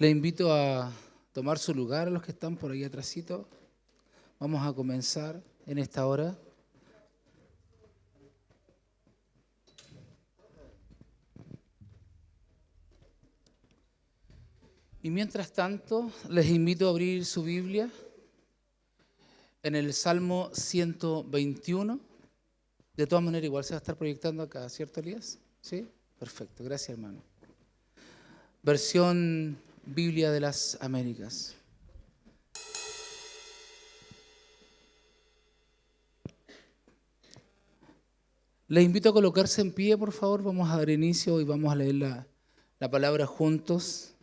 Le invito a tomar su lugar a los que están por ahí atrásito. Vamos a comenzar en esta hora. Y mientras tanto, les invito a abrir su Biblia en el Salmo 121. De todas maneras, igual se va a estar proyectando acá, ¿cierto, Elías? ¿Sí? Perfecto, gracias, hermano. Versión Biblia de las Américas. Les invito a colocarse en pie, por favor. Vamos a dar inicio y vamos a leer la palabra juntos.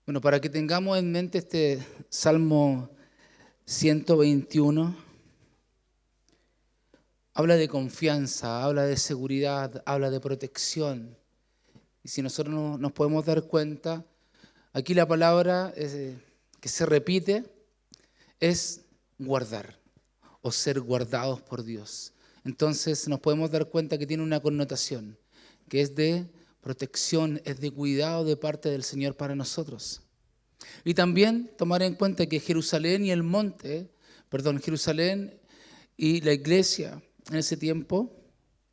Bueno, para que tengamos en mente este Salmo 121, habla de confianza, habla de seguridad, habla de protección. Y si nosotros nos podemos dar cuenta, aquí la palabra que se repite es guardar o ser guardados por Dios. Entonces nos podemos dar cuenta que tiene una connotación, que es de protección, es de cuidado de parte del Señor para nosotros. Y también tomar en cuenta que Jerusalén y la iglesia en ese tiempo,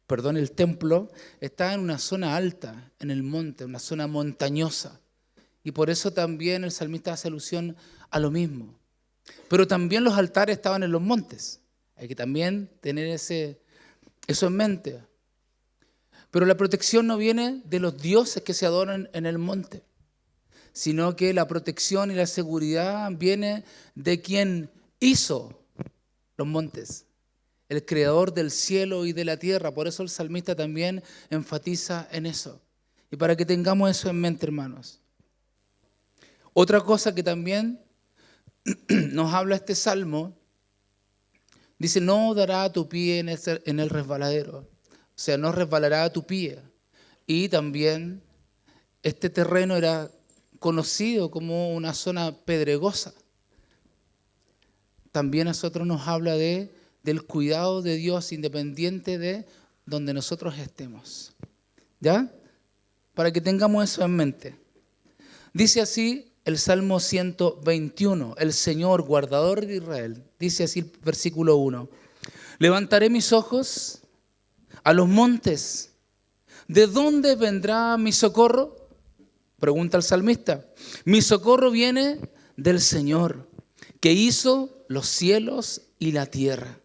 el templo, estaba en una zona alta, en el monte, una zona montañosa. Y por eso también el salmista hace alusión a lo mismo. Pero también los altares estaban en los montes. Hay que también tener eso en mente. Pero la protección no viene de los dioses que se adoran en el monte, sino que la protección y la seguridad viene de quien hizo los montes, el creador del cielo y de la tierra. Por eso el salmista también enfatiza en eso. Y para que tengamos eso en mente, hermanos. Otra cosa que también nos habla este salmo, dice, no dará tu pie en el resbaladero. O sea, no resbalará tu pie. Y también este terreno era conocido como una zona pedregosa. También a nosotros nos habla del cuidado de Dios independiente de donde nosotros estemos. ¿Ya? Para que tengamos eso en mente. Dice así el Salmo 121, el Señor, guardador de Israel. Dice así el versículo 1. Levantaré mis ojos a los montes. ¿De dónde vendrá mi socorro? Pregunta el salmista. Mi socorro viene del Señor, que hizo los cielos y la tierra.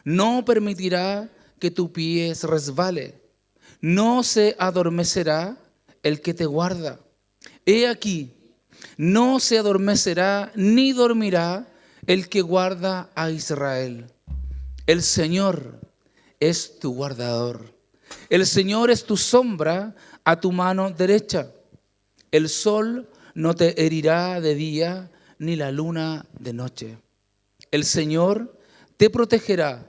No permitirá que tu pie resbale. No se adormecerá el que te guarda. He aquí, no se adormecerá ni dormirá el que guarda a Israel. El Señor es tu guardador. El Señor es tu sombra a tu mano derecha. El sol no te herirá de día, ni la luna de noche. El Señor te protegerá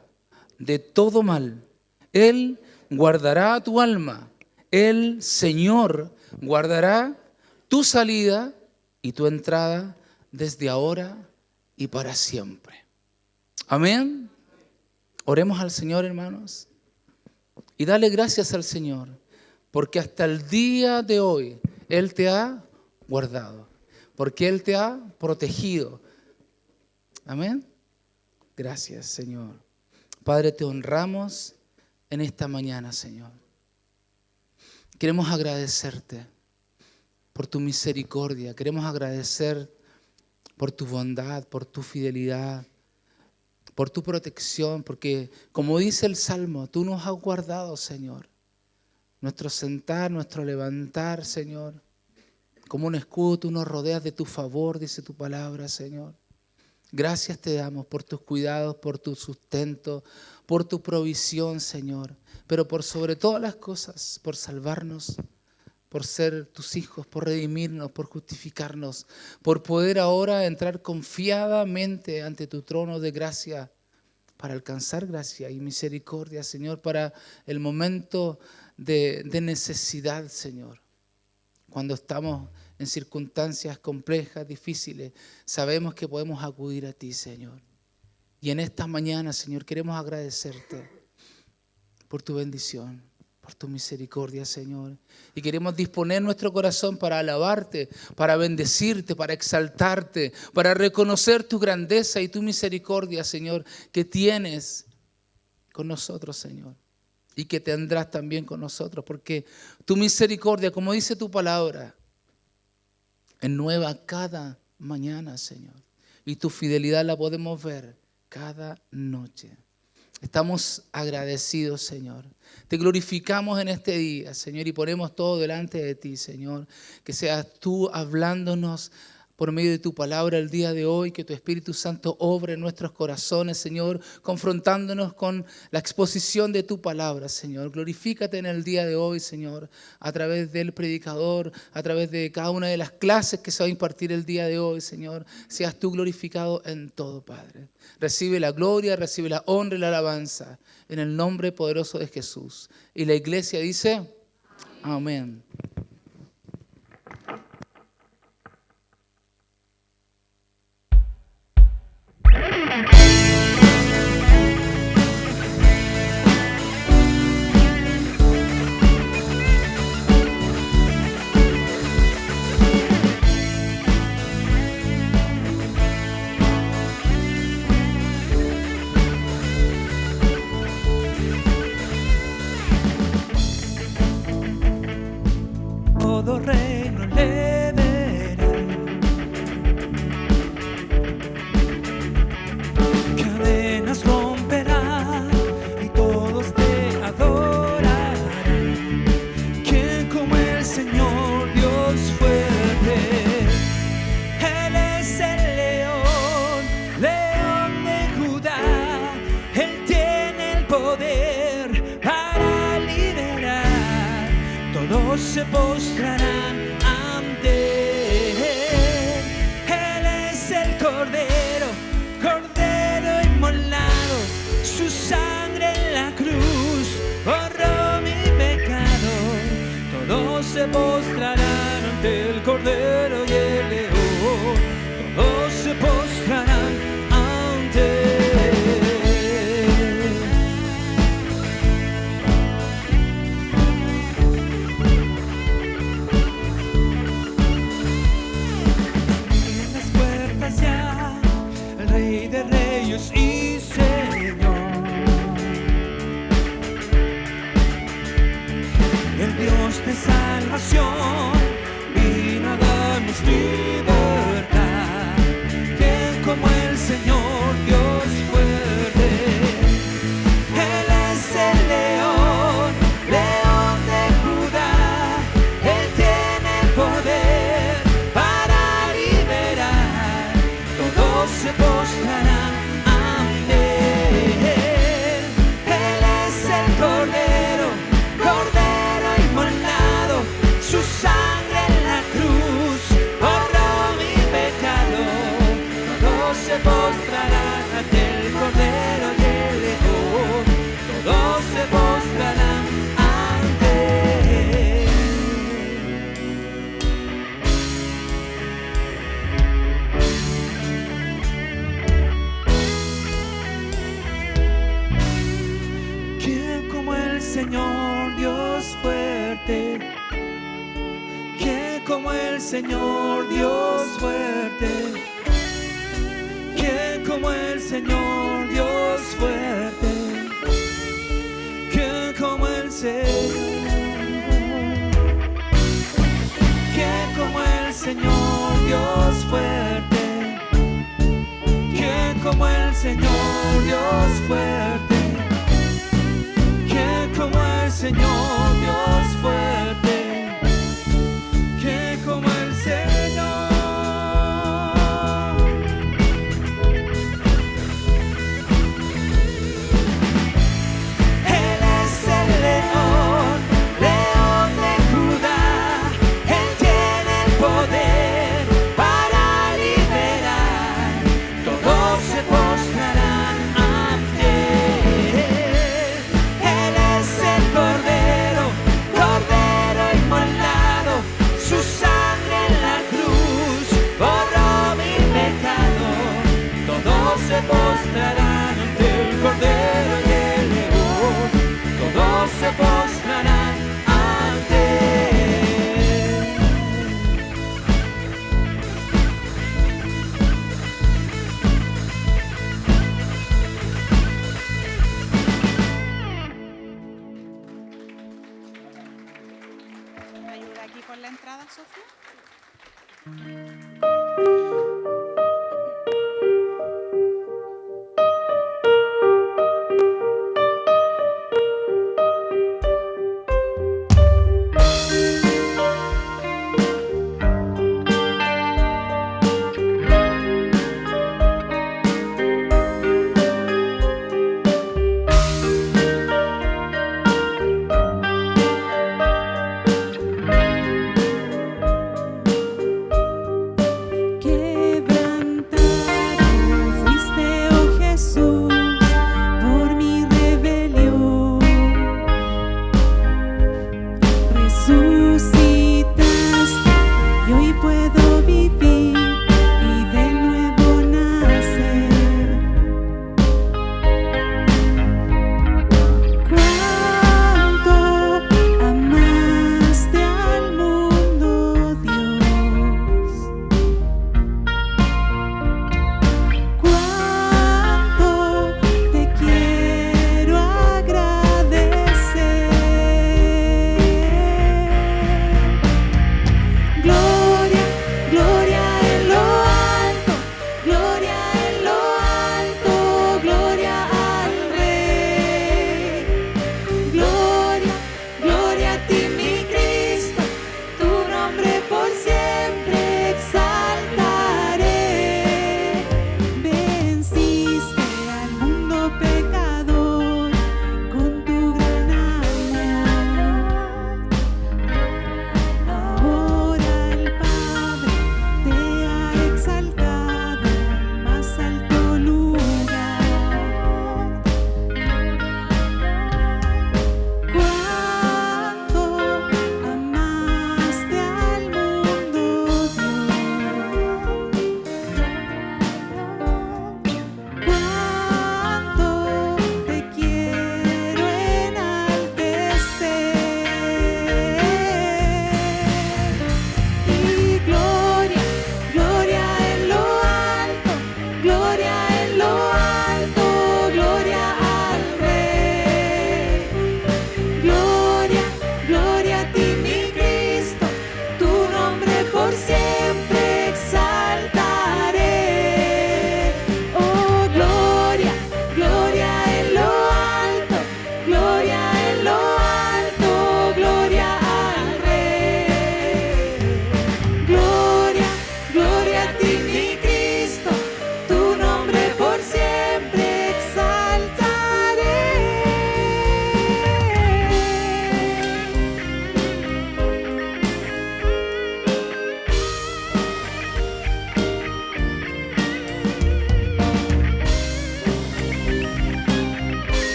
de todo mal. Él guardará tu alma. El Señor guardará tu salida y tu entrada desde ahora y para siempre. Amén. Oremos al Señor, hermanos, y dale gracias al Señor, porque hasta el día de hoy Él te ha guardado, porque Él te ha protegido. Amén. Gracias, Señor. Padre, te honramos en esta mañana, Señor. Queremos agradecerte por tu misericordia, queremos agradecer por tu bondad, por tu fidelidad, por tu protección, porque como dice el Salmo, tú nos has guardado, Señor. Nuestro sentar, nuestro levantar, Señor. Como un escudo tú nos rodeas de tu favor, dice tu palabra, Señor. Gracias te damos por tus cuidados, por tu sustento, por tu provisión, Señor. Pero por sobre todas las cosas, por salvarnos, por ser tus hijos, por redimirnos, por justificarnos, por poder ahora entrar confiadamente ante tu trono de gracia para alcanzar gracia y misericordia, Señor, para el momento de necesidad, Señor. Cuando estamos en circunstancias complejas, difíciles, sabemos que podemos acudir a ti, Señor. Y en esta mañana, Señor, queremos agradecerte por tu bendición, por tu misericordia, Señor. Y queremos disponer nuestro corazón para alabarte, para bendecirte, para exaltarte, para reconocer tu grandeza y tu misericordia, Señor, que tienes con nosotros, Señor. Y que tendrás también con nosotros, porque tu misericordia, como dice tu palabra, es nueva cada mañana, Señor. Y tu fidelidad la podemos ver cada noche. Estamos agradecidos, Señor. Te glorificamos en este día, Señor, y ponemos todo delante de ti, Señor. Que seas tú hablándonos por medio de tu palabra el día de hoy, que tu Espíritu Santo obre en nuestros corazones, Señor, confrontándonos con la exposición de tu palabra, Señor. Glorifícate en el día de hoy, Señor, a través del predicador, a través de cada una de las clases que se va a impartir el día de hoy, Señor. Seas tú glorificado en todo, Padre. Recibe la gloria, recibe la honra y la alabanza en el nombre poderoso de Jesús. Y la iglesia dice, amén. Todo reino le verá, cadenas romperá y todos te adorarán. ¿Quién como el Señor Dios fuerte? Él es el león, león de Judá. Él tiene el poder para liberar. Todos se postrarán ante Él. Él es el Cordero, Cordero inmolado. Su sangre en la cruz borró mi pecado. Todos se postrarán ante el Cordero y el León. Todos se postrarán ante Él. Rey de reyes y Señor, el Dios de salvación, vino a darnos libertad. ¿Quién como el Señor Dios fuerte? Él es el león, león de Judá. Él tiene el poder para liberar. Todos se postrarán ante Él. Él es el Cordero, Cordero inmolado. Su sangre en la cruz borró mi pecado. Todos se postrarán ante el Cordero y el León. Todos se postrarán ante Él. ¿Quién como el Señor Dios fuerte? ¿Quién como el Señor Dios fuerte? ¿Quién como el Señor Dios fuerte? ¿Quién como el Señor? ¿Quién como el Señor Dios fuerte? ¿Quién como el Señor Dios fuerte? ¿Quién como el Señor Dios fuerte? ¿Quién como el Señor? Él es el león, león de Judá. Él tiene el poder para liberar. Todos se postrarán ante entrada, Sofía?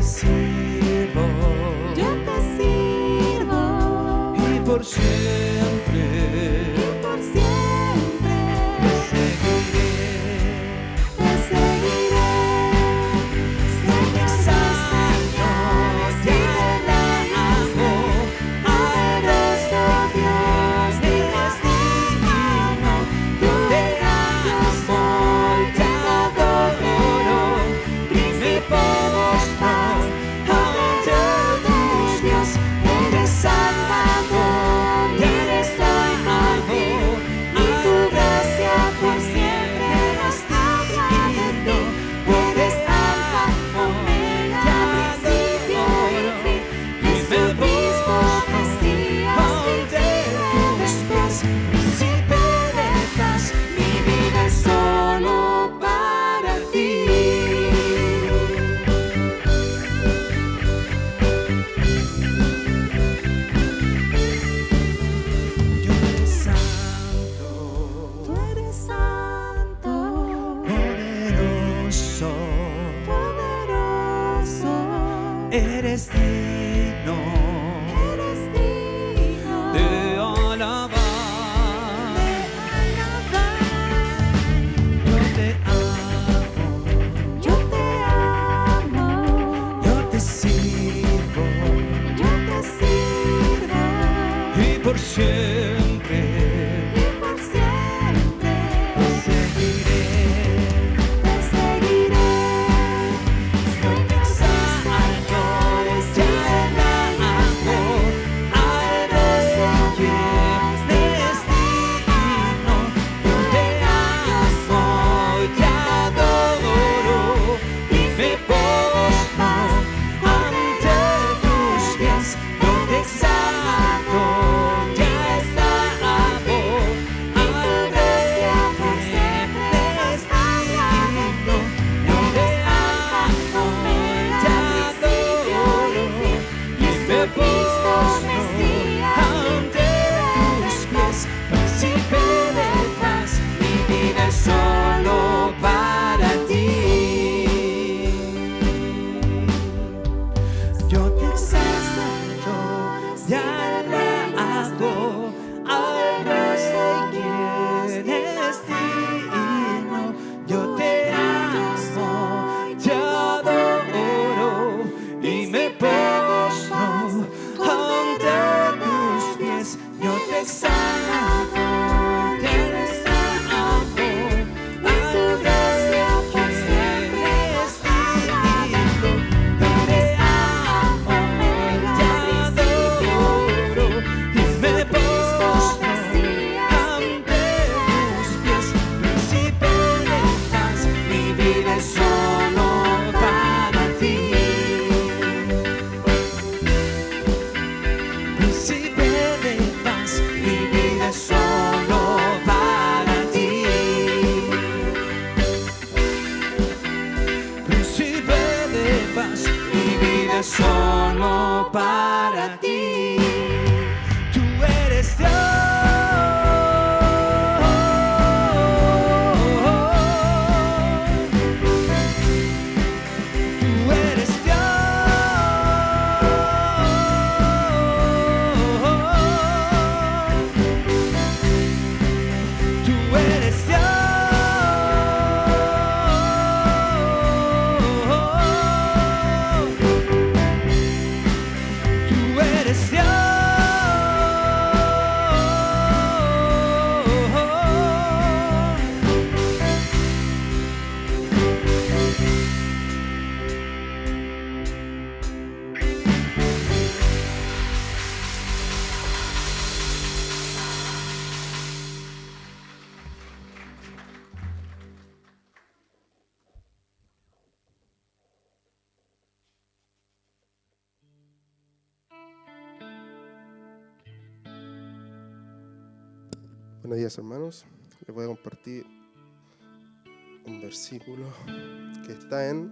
sirvo. yo te sirvo. Y por siempre Y por siempre te seguiré. te seguiré. Señor Santo, te alabo, poderoso Dios, eres digno, yo te amo, te adoro, y me postro ante tus pies. Eres Salvador, eres amado, y tu gracia por siempre nos habla de ti. Eres Alfa, Omega, principio y fin. Jesucristo, Mesías, mi tus pies, príncipe de paz, mi vida es solo para ti. Yo eres santo, tú eres santo, poderoso, poderoso, eres digno eres digno de alabar. Yo te amo, Yo te amo, yo te sirvo, yo te sirvo, y por siempre y por siempre te seguiré. te seguiré. Señor Santo, te alabo, alto y eres digno, yo te amo, te adoro, y me postro ante tus pies. Yo te exalto, te alabo, alto y eres digno, yo te amo, te adoro, y me postro ante tus pies. Príncipe de paz, mi vida es solo para ti. Yo te exalto, te alabo, alto y eres digno, yo te amo, te adoro, y me postro ante tus pies. Yo te exalto, te alabo, alto y eres digno, yo te amo, te adoro, y me postro ante tus pies. Príncipe de paz, mi vida es solo para ti. Príncipe de paz, mi vida es solo para ti. Príncipe de paz, mi vida es solo para ti. Tú eres Dios. Tú eres Dios. Tú eres Dios. Tú eres Buenos días, hermanos. Les voy a compartir un versículo que está en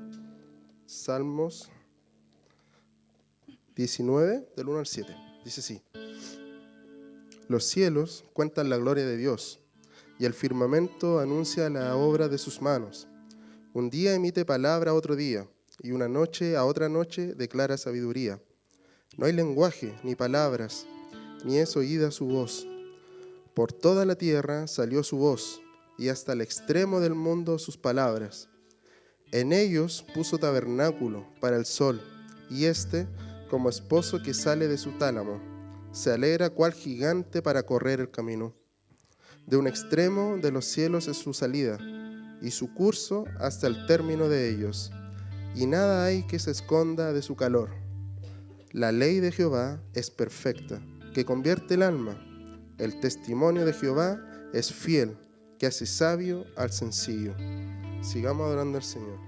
Salmos 19, del 1 al 7. Dice así: Los cielos cuentan la gloria de Dios, y el firmamento anuncia la obra de sus manos. Un día emite palabra a otro día, y una noche a otra noche declara sabiduría. No hay lenguaje, ni palabras, ni es oída su voz. Por toda la tierra salió su voz, y hasta el extremo del mundo sus palabras. En ellos puso tabernáculo para el sol, y éste, como esposo que sale de su tálamo, se alegra cual gigante para correr el camino. De un extremo de los cielos es su salida, y su curso hasta el término de ellos, y nada hay que se esconda de su calor. La ley de Jehová es perfecta, que convierte el alma. El testimonio de Jehová es fiel, que hace sabio al sencillo. Sigamos adorando al Señor.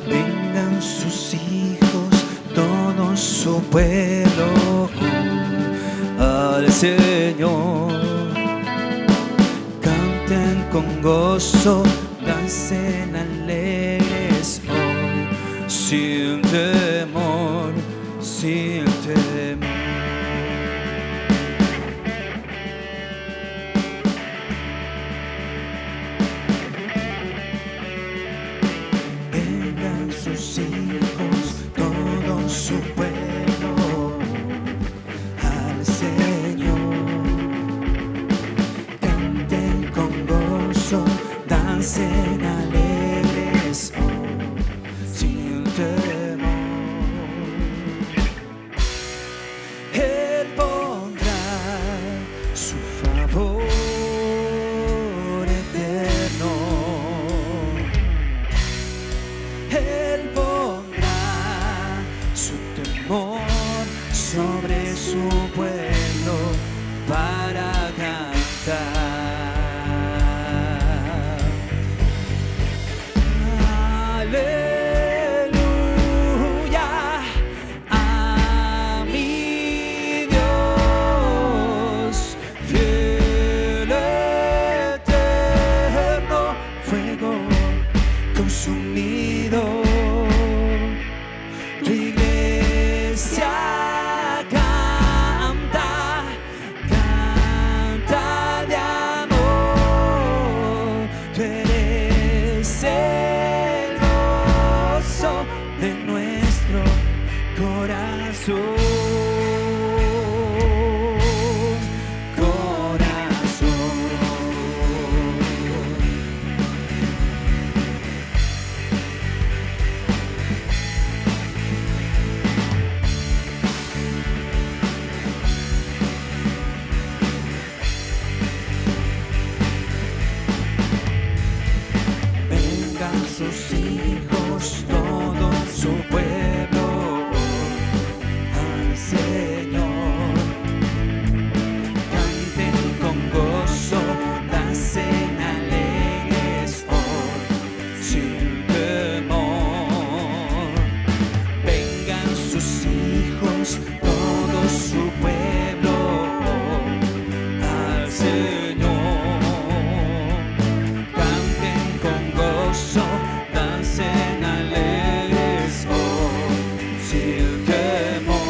Vengan sus hijos, todo su pueblo, al Señor. Canten con gozo, dancen alegres hoy, sin temor, sin temor. Vengan sus hijos, todo su pueblo, al Señor. Canten con gozo, dancen alegres hoy, sin temor. Él pondrá su favor eterno. Él pondrá su temor sobre su pueblo para cantar. Aleluya a mi Dios, fiel eterno, fuego consumido. Tu iglesia canta, canta de amor. Tú eres el gozo de nuestro corazón. Vengan sus hijos, todo su pueblo, al Señor. Canten con gozo, dancen alegres hoy, sin temor. Vengan sus hijos, todo su pueblo, al Señor. Canten con gozo, dancen alegres hoy, sin temor.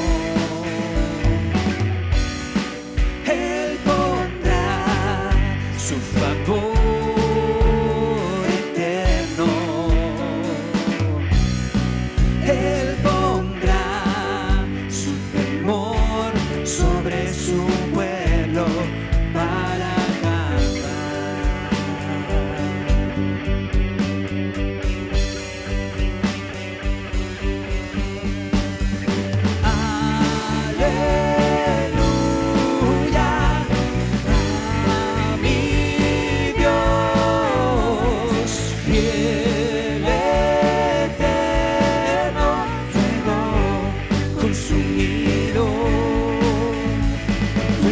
Él pondrá su favor eterno. Él pondrá su temor sobre su pueblo para cantar. Aleluya a mi Dios, fiel eterno, fuego consumido. Tu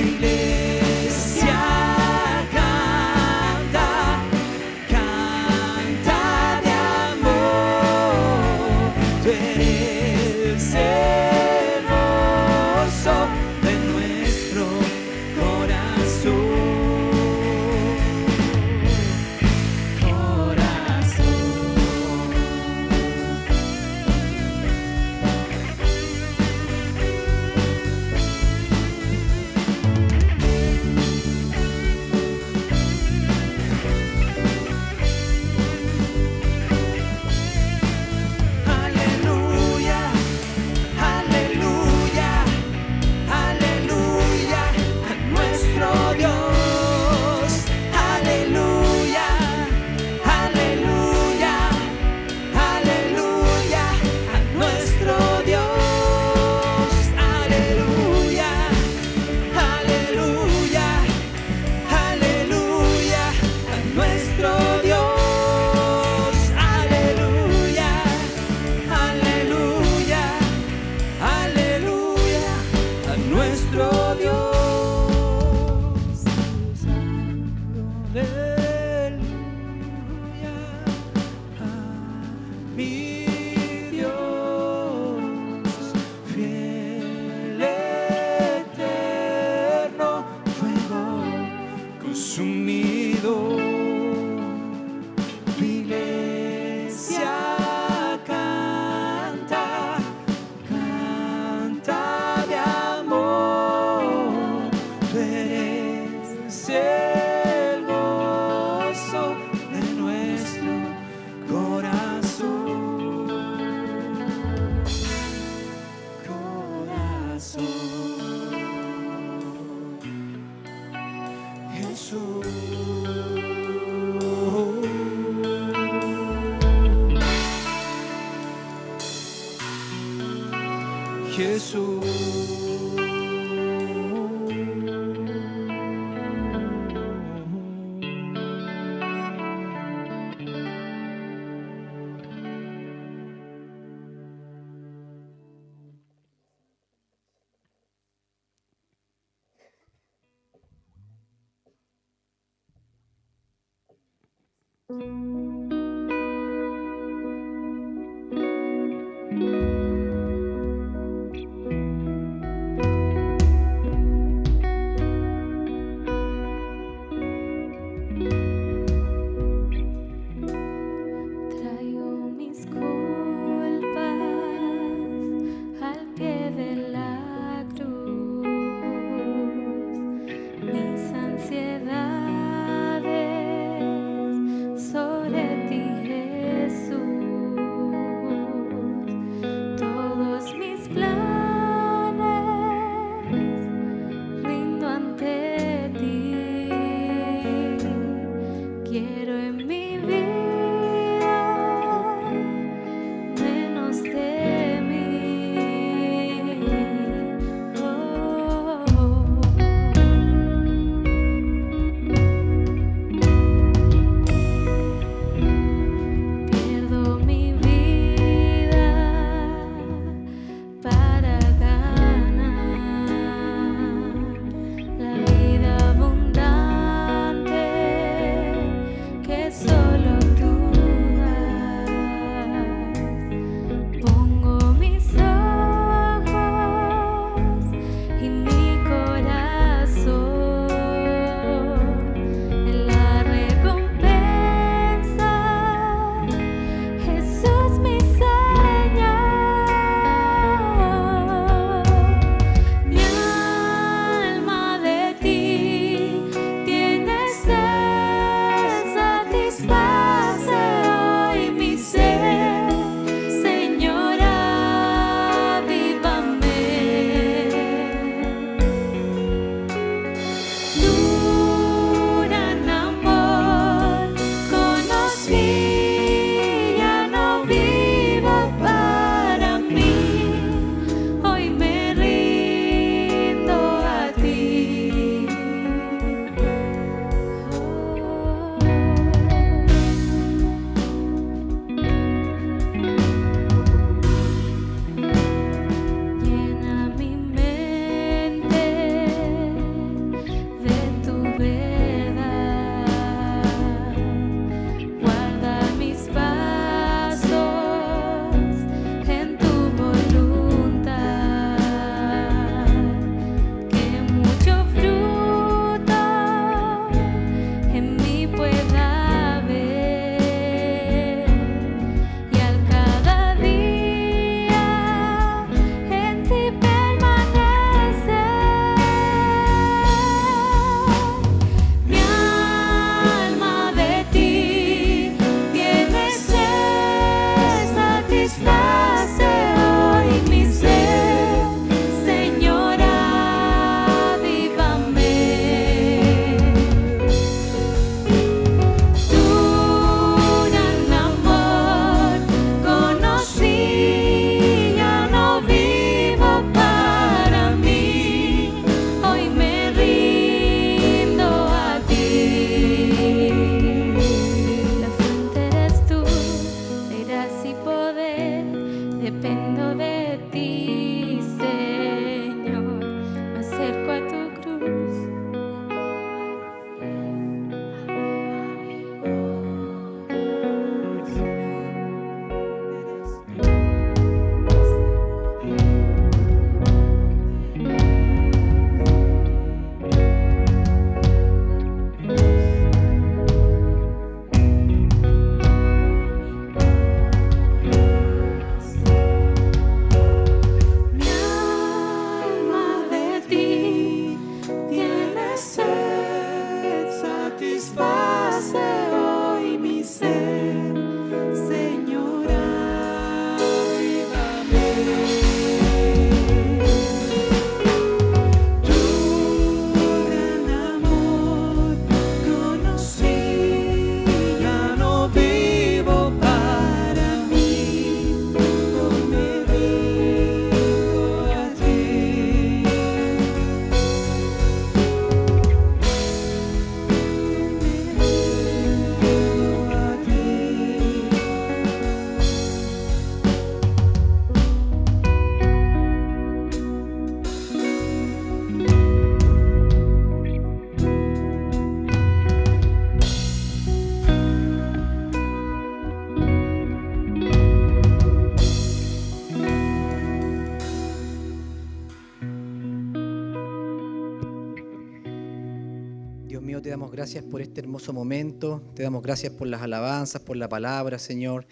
Jesús. Traigo mis culpas al pie de la cruz, mis ansiedades sobre mío, te damos gracias por este hermoso momento. Te damos gracias por las alabanzas, por la palabra, Señor.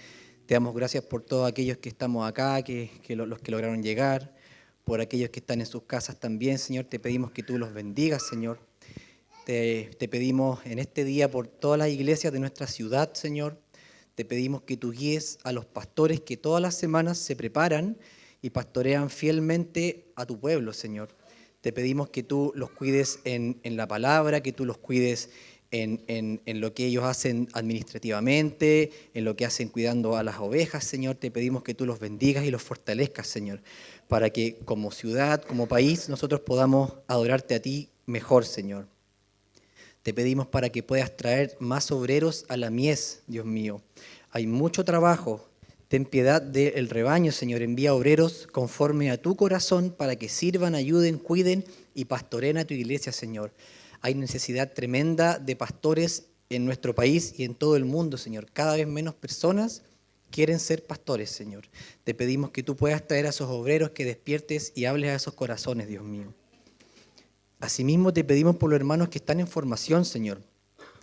Te damos gracias por todos aquellos que estamos acá, los que lograron llegar, por aquellos que están en sus casas también, Señor. Te pedimos que tú los bendigas, Señor. Te pedimos en este día por todas las iglesias de nuestra ciudad, Señor. Te pedimos que tú guíes a los pastores que todas las semanas se preparan y pastorean fielmente a tu pueblo, Señor. Te pedimos que tú los cuides en la palabra, que tú los cuides en lo que ellos hacen administrativamente, en lo que hacen cuidando a las ovejas, Señor. Te pedimos que tú los bendigas y los fortalezcas, Señor, para que como ciudad, como país, nosotros podamos adorarte a ti mejor, Señor. Te pedimos para que puedas traer más obreros a la mies, Dios mío. Hay mucho trabajo. Ten piedad del rebaño, Señor. Envía obreros conforme a tu corazón para que sirvan, ayuden, cuiden y pastoreen a tu iglesia, Señor. Hay necesidad tremenda de pastores en nuestro país y en todo el mundo, Señor. Cada vez menos personas quieren ser pastores, Señor. Te pedimos que tú puedas traer a esos obreros, que despiertes y hables a esos corazones, Dios mío. Asimismo, te pedimos por los hermanos que están en formación, Señor,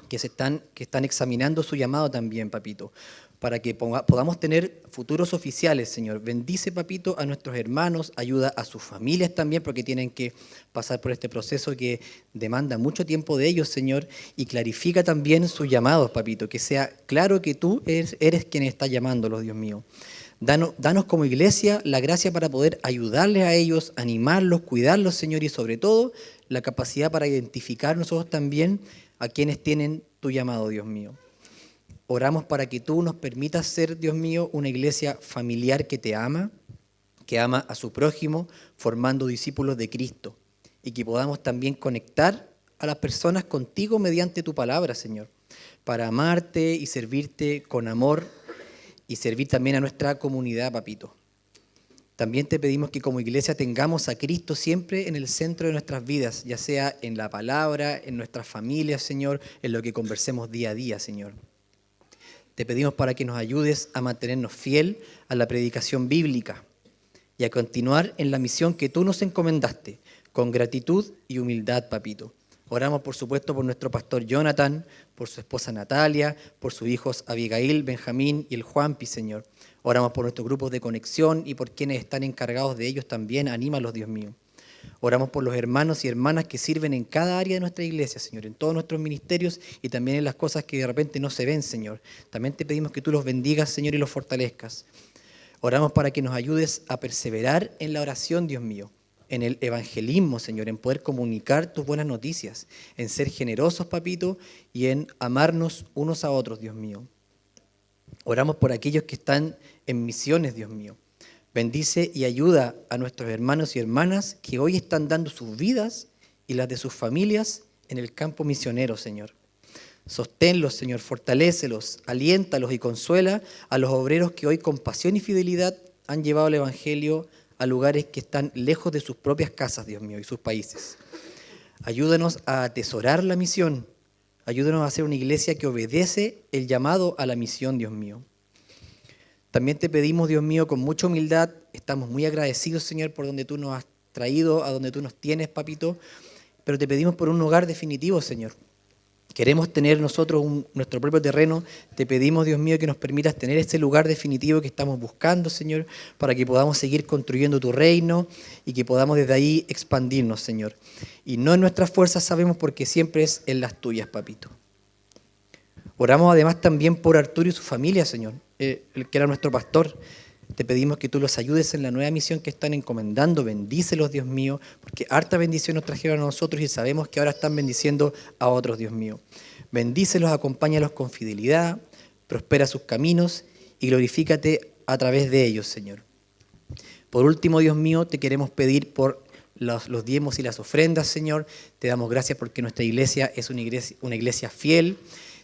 que están examinando su llamado también, papito, para que podamos tener futuros oficiales, Señor. Bendice, papito, a nuestros hermanos, ayuda a sus familias también, porque tienen que pasar por este proceso que demanda mucho tiempo de ellos, Señor, y clarifica también sus llamados, papito, que sea claro que tú eres quien está llamándolos, Dios mío. Danos como iglesia la gracia para poder ayudarles a ellos, animarlos, cuidarlos, Señor, y sobre todo la capacidad para identificar nosotros también a quienes tienen tu llamado, Dios mío. Oramos para que tú nos permitas ser, Dios mío, una iglesia familiar que te ama, que ama a su prójimo, formando discípulos de Cristo, y que podamos también conectar a las personas contigo mediante tu palabra, Señor, para amarte y servirte con amor y servir también a nuestra comunidad, papito. También te pedimos que como iglesia tengamos a Cristo siempre en el centro de nuestras vidas, ya sea en la palabra, en nuestras familias, Señor, en lo que conversemos día a día, Señor. Te pedimos para que nos ayudes a mantenernos fiel a la predicación bíblica y a continuar en la misión que tú nos encomendaste, con gratitud y humildad, papito. Oramos, por supuesto, por nuestro pastor Jonathan, por su esposa Natalia, por sus hijos Abigail, Benjamín y el Juanpi, Señor. Oramos por nuestros grupos de conexión y por quienes están encargados de ellos también. Anímalos, Dios mío. Oramos por los hermanos y hermanas que sirven en cada área de nuestra iglesia, Señor, en todos nuestros ministerios y también en las cosas que de repente no se ven, Señor. También te pedimos que tú los bendigas, Señor, y los fortalezcas. Oramos para que nos ayudes a perseverar en la oración, Dios mío, en el evangelismo, Señor, en poder comunicar tus buenas noticias, en ser generosos, papito, y en amarnos unos a otros, Dios mío. Oramos por aquellos que están en misiones, Dios mío. Bendice y ayuda a nuestros hermanos y hermanas que hoy están dando sus vidas y las de sus familias en el campo misionero, Señor. Sosténlos, Señor, fortalécelos, aliéntalos y consuela a los obreros que hoy con pasión y fidelidad han llevado el evangelio a lugares que están lejos de sus propias casas, Dios mío, y sus países. Ayúdanos a atesorar la misión. Ayúdanos a ser una iglesia que obedece el llamado a la misión, Dios mío. También te pedimos, Dios mío, con mucha humildad, estamos muy agradecidos, Señor, por donde tú nos has traído, a donde tú nos tienes, papito, pero te pedimos por un hogar definitivo, Señor. Queremos tener nosotros nuestro propio terreno. Te pedimos, Dios mío, que nos permitas tener ese lugar definitivo que estamos buscando, Señor, para que podamos seguir construyendo tu reino y que podamos desde ahí expandirnos, Señor. Y no en nuestras fuerzas sabemos, porque siempre es en las tuyas, papito. Oramos además también por Arturo y su familia, Señor, el que era nuestro pastor. Te pedimos que tú los ayudes en la nueva misión que están encomendando. Bendícelos, Dios mío, porque harta bendición nos trajeron a nosotros y sabemos que ahora están bendiciendo a otros, Dios mío. Bendícelos, acompáñalos con fidelidad, prospera sus caminos y glorifícate a través de ellos, Señor. Por último, Dios mío, te queremos pedir por los diezmos y las ofrendas, Señor. Te damos gracias porque nuestra iglesia es una iglesia fiel.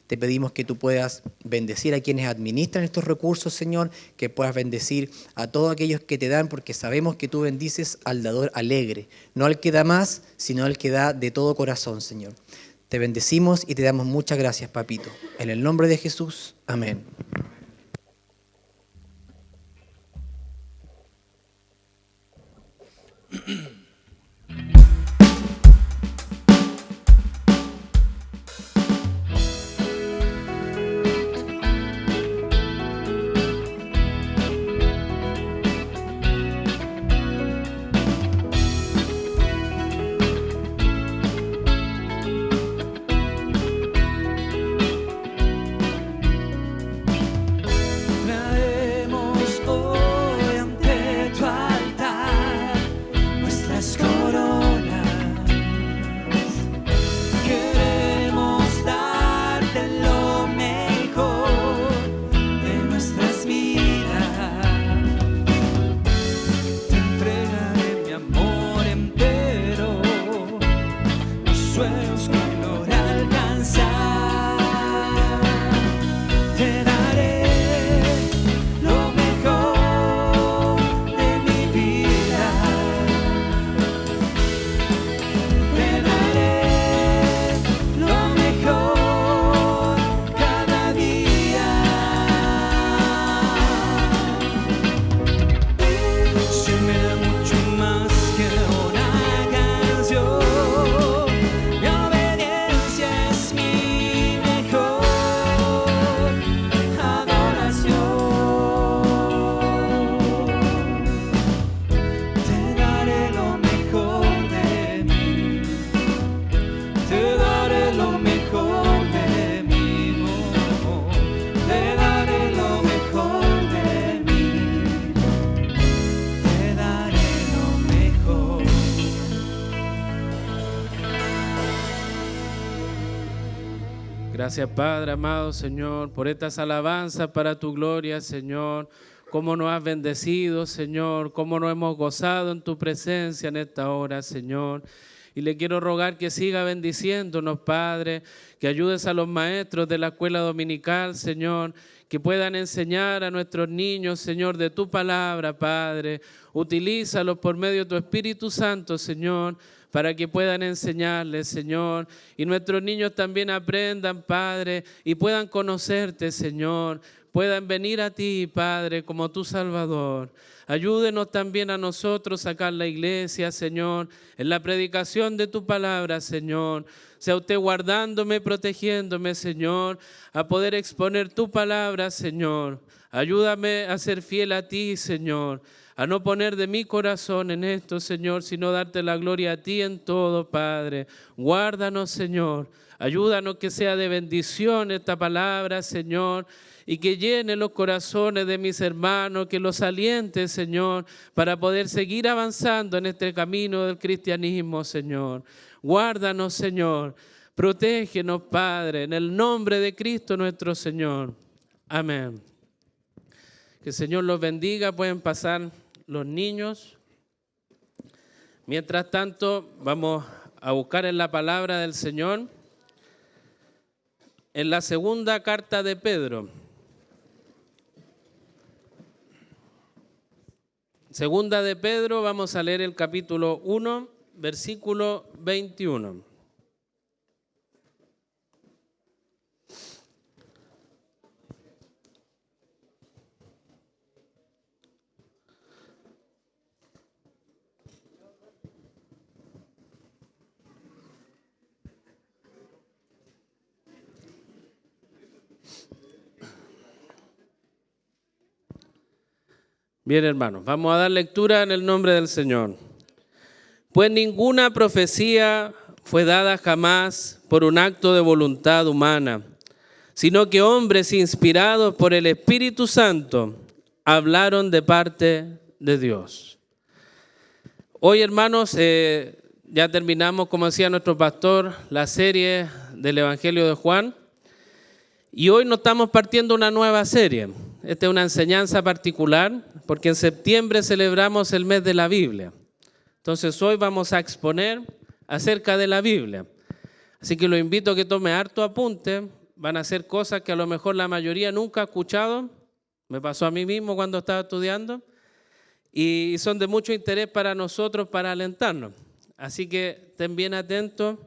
Te pedimos que tú puedas bendecir a quienes administran estos recursos, Señor, que puedas bendecir a todos aquellos que te dan, porque sabemos que tú bendices al dador alegre, no al que da más, sino al que da de todo corazón, Señor. Te bendecimos y te damos muchas gracias, papito. En el nombre de Jesús, amén. sueños que logré alcanzar. Te daré lo mejor de mi vida. Te daré lo mejor cada día. Si me da mucho más que una canción, mi obediencia es mi mejor adoración. Te daré lo mejor de mí, te daré lo mejor de mí, te daré lo mejor de mí, te daré lo mejor. Gracias, Padre, amado Señor, por estas alabanzas para tu gloria, Señor. Cómo nos has bendecido, Señor, cómo nos hemos gozado en tu presencia en esta hora, Señor. Y le quiero rogar que siga bendiciéndonos, Padre, que ayudes a los maestros de la escuela dominical, Señor, que puedan enseñar a nuestros niños, Señor, de tu palabra, Padre. Utilízalos por medio de tu Espíritu Santo, Señor, para que puedan enseñarles, Señor. Y nuestros niños también aprendan, Padre, y puedan conocerte, Señor. Puedan venir a ti, Padre, como tu Salvador. Ayúdenos también a nosotros acá en la iglesia, Señor, en la predicación de tu palabra, Señor. Sea usted guardándome, protegiéndome, Señor, a poder exponer tu palabra, Señor. Ayúdame a ser fiel a ti, Señor, a no poner de mi corazón en esto, Señor, sino darte la gloria a ti en todo, Padre. Guárdanos, Señor. Ayúdanos que sea de bendición esta palabra, Señor, y que llene los corazones de mis hermanos, que los aliente, Señor, para poder seguir avanzando en este camino del cristianismo, Señor. Guárdanos, Señor. Protégenos, Padre, en el nombre de Cristo nuestro Señor. Amén. Que el Señor los bendiga. Pueden pasar los niños. Mientras tanto, vamos a buscar en la palabra del Señor, en la segunda carta de Pedro. Segunda de Pedro, vamos a leer el capítulo 1, versículo 21. Bien, hermanos, vamos a dar lectura en el nombre del Señor. Pues ninguna profecía fue dada jamás por un acto de voluntad humana, sino que hombres inspirados por el Espíritu Santo hablaron de parte de Dios. Hoy, hermanos, ya terminamos, como decía nuestro pastor, la serie del Evangelio de Juan. Y hoy nos estamos partiendo una nueva serie. Esta es una enseñanza particular porque en septiembre celebramos el mes de la Biblia. Entonces hoy vamos a exponer acerca de la Biblia. Así que los invito a que tome harto apunte. Van a ser cosas que a lo mejor la mayoría nunca ha escuchado. Me pasó a mí mismo cuando estaba estudiando. Y son de mucho interés para nosotros, para alentarnos. Así que estén bien atentos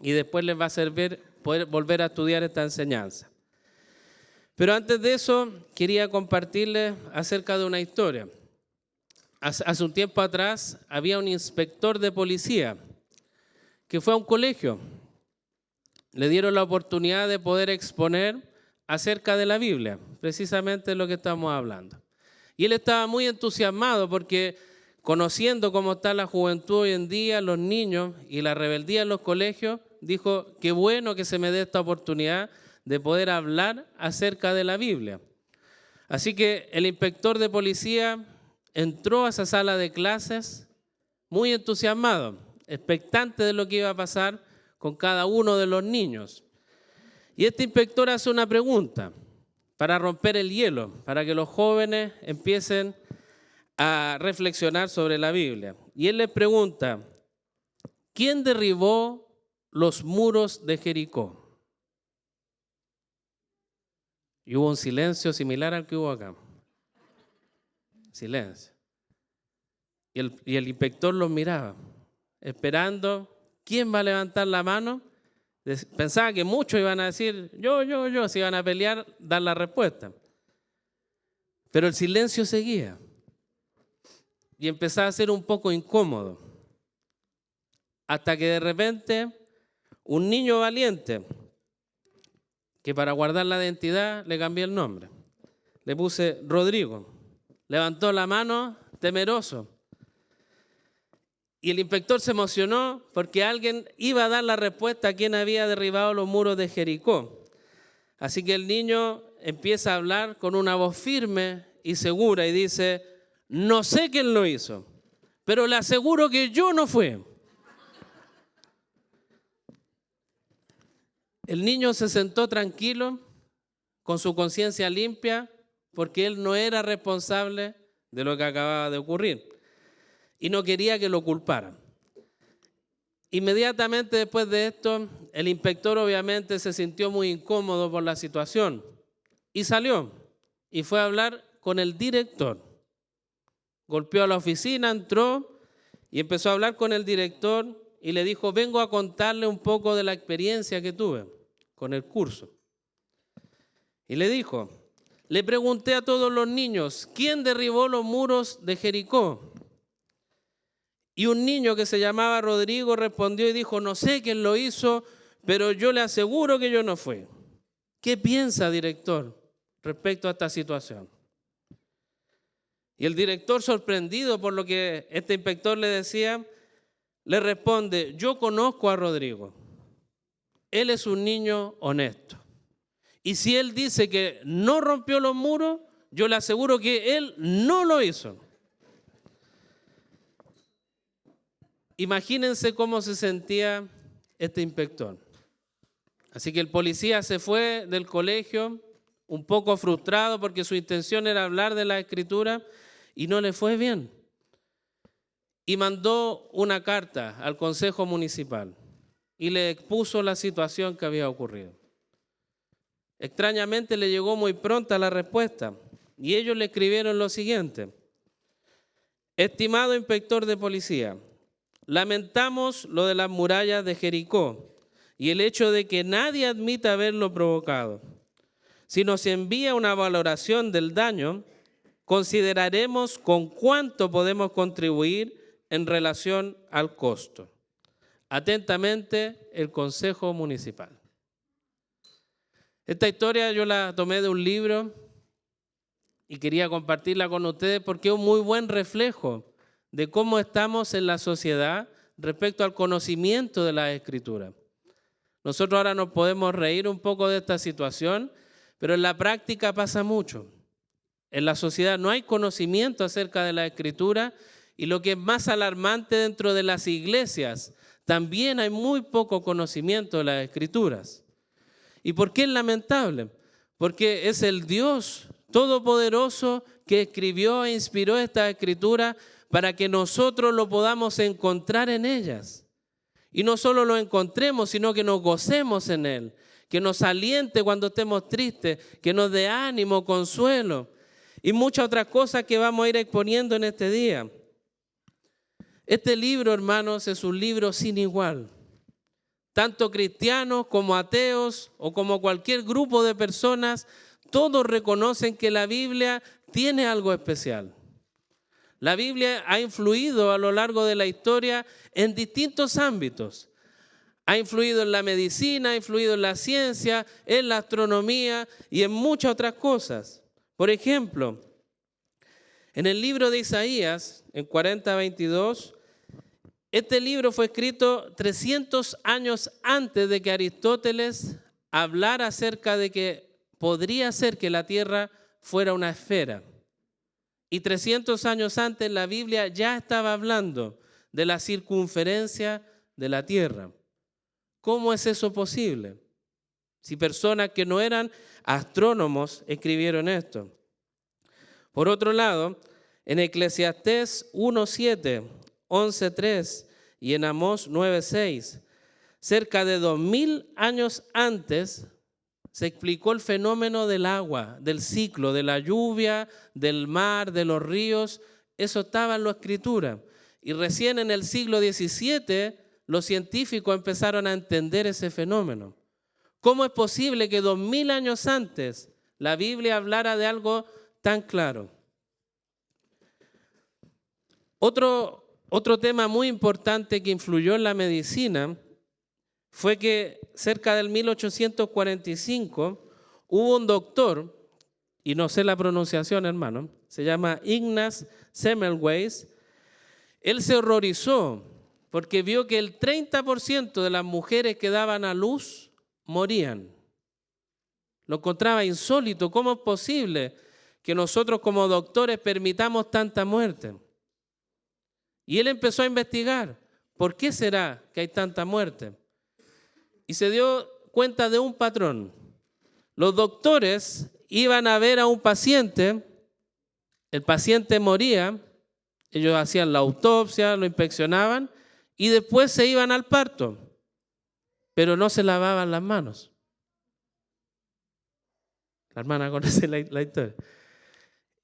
y después les va a servir poder volver a estudiar esta enseñanza. Pero antes de eso, quería compartirles acerca de una historia. Hace un tiempo atrás había un inspector de policía que fue a un colegio. Le dieron la oportunidad de poder exponer acerca de la Biblia, precisamente lo que estamos hablando. Y él estaba muy entusiasmado porque, conociendo cómo está la juventud hoy en día, los niños y la rebeldía en los colegios, dijo, qué bueno que se me dé esta oportunidad de poder hablar acerca de la Biblia. Así que el inspector de policía entró a esa sala de clases muy entusiasmado, expectante de lo que iba a pasar con cada uno de los niños. Y este inspector hace una pregunta para romper el hielo, para que los jóvenes empiecen a reflexionar sobre la Biblia. Y él les pregunta, ¿quién derribó los muros de Jericó. Y hubo un silencio similar al que hubo acá. Silencio. Y el inspector los miraba, esperando quién va a levantar la mano. Pensaba que muchos iban a decir, yo, se iban a pelear, dar la respuesta. Pero el silencio seguía. Y empezaba a ser un poco incómodo. Hasta que de repente, un niño valiente, que para guardar la identidad le cambié el nombre. Le puse Rodrigo. Levantó la mano temeroso. Y el inspector se emocionó porque alguien iba a dar la respuesta a quien había derribado los muros de Jericó. Así que el niño empieza a hablar con una voz firme y segura y dice, no sé quién lo hizo, pero le aseguro que yo no fui. El niño se sentó tranquilo, con su conciencia limpia, porque él no era responsable de lo que acababa de ocurrir y no quería que lo culparan. Inmediatamente después de esto, el inspector obviamente se sintió muy incómodo por la situación y salió y fue a hablar con el director. Golpeó a la oficina, entró y empezó a hablar con el director y le dijo, vengo a contarle un poco de la experiencia que tuve con el curso. Y le dijo, le pregunté a todos los niños, ¿quién derribó los muros de Jericó? Y un niño que se llamaba Rodrigo respondió y dijo, no sé quién lo hizo, pero yo le aseguro que yo no fui. ¿Qué piensa, director, respecto a esta situación? Y el director, sorprendido por lo que este inspector le decía, le responde, yo conozco a Rodrigo. Él es un niño honesto. Y si él dice que no rompió los muros, yo le aseguro que él no lo hizo. Imagínense cómo se sentía este inspector. Así que el policía se fue del colegio un poco frustrado porque su intención era hablar de la Escritura y no le fue bien. Y mandó una carta al Consejo Municipal y le expuso la situación que había ocurrido. Extrañamente le llegó muy pronta la respuesta y ellos le escribieron lo siguiente. Estimado inspector de policía, lamentamos lo de las murallas de Jericó y el hecho de que nadie admita haberlo provocado. Si nos envía una valoración del daño, consideraremos con cuánto podemos contribuir en relación al costo. Atentamente, el Consejo Municipal. Esta historia yo la tomé de un libro y quería compartirla con ustedes porque es un muy buen reflejo de cómo estamos en la sociedad respecto al conocimiento de la Escritura. Nosotros ahora nos podemos reír un poco de esta situación, pero en la práctica pasa mucho. En la sociedad no hay conocimiento acerca de la Escritura y lo que es más alarmante dentro de las iglesias, también hay muy poco conocimiento de las Escrituras. ¿Y por qué es lamentable? Porque es el Dios Todopoderoso que escribió e inspiró esta Escritura para que nosotros lo podamos encontrar en ellas. Y no solo lo encontremos, sino que nos gocemos en Él, que nos aliente cuando estemos tristes, que nos dé ánimo, consuelo y muchas otras cosas que vamos a ir exponiendo en este día. Este libro, hermanos, es un libro sin igual. Tanto cristianos como ateos o como cualquier grupo de personas, todos reconocen que la Biblia tiene algo especial. La Biblia ha influido a lo largo de la historia en distintos ámbitos. Ha influido en la medicina, ha influido en la ciencia, en la astronomía y en muchas otras cosas. Por ejemplo, en el libro de Isaías, en 40:22, este libro fue escrito 300 años antes de que Aristóteles hablara acerca de que podría ser que la Tierra fuera una esfera. Y 300 años antes la Biblia ya estaba hablando de la circunferencia de la Tierra. ¿Cómo es eso posible? Si personas que no eran astrónomos escribieron esto. Por otro lado, en Eclesiastés 1:7, 11:3 y en Amós 9:6 cerca de 2000 años antes, se explicó el fenómeno del agua, del ciclo, de la lluvia, del mar, de los ríos. Eso estaba en la Escritura. Y recién en el siglo XVII los científicos empezaron a entender ese fenómeno. ¿Cómo es posible que 2000 años antes la Biblia hablara de algo tan claro? Otro tema muy importante que influyó en la medicina fue que cerca del 1845 hubo un doctor, y no sé la pronunciación, hermano, se llama Ignaz Semmelweis. Él se horrorizó porque vio que el 30% de las mujeres que daban a luz morían. Lo encontraba insólito. ¿Cómo es posible que nosotros como doctores permitamos tanta muerte? Y él empezó a investigar, ¿por qué será que hay tanta muerte? Y se dio cuenta de un patrón. Los doctores iban a ver a un paciente, el paciente moría, ellos hacían la autopsia, lo inspeccionaban y después se iban al parto, pero no se lavaban las manos. La hermana conoce la historia.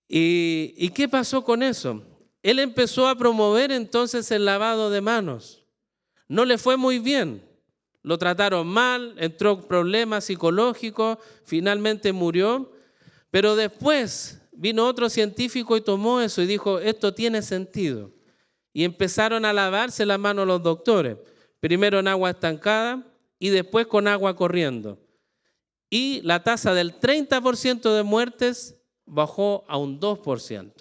¿Y qué pasó con eso? Él empezó a promover entonces el lavado de manos. No le fue muy bien. Lo trataron mal, entró en problemas psicológicos, finalmente murió. Pero después vino otro científico y tomó eso y dijo, esto tiene sentido. Y empezaron a lavarse las manos los doctores. Primero en agua estancada y después con agua corriendo. Y la tasa del 30% de muertes bajó a un 2%.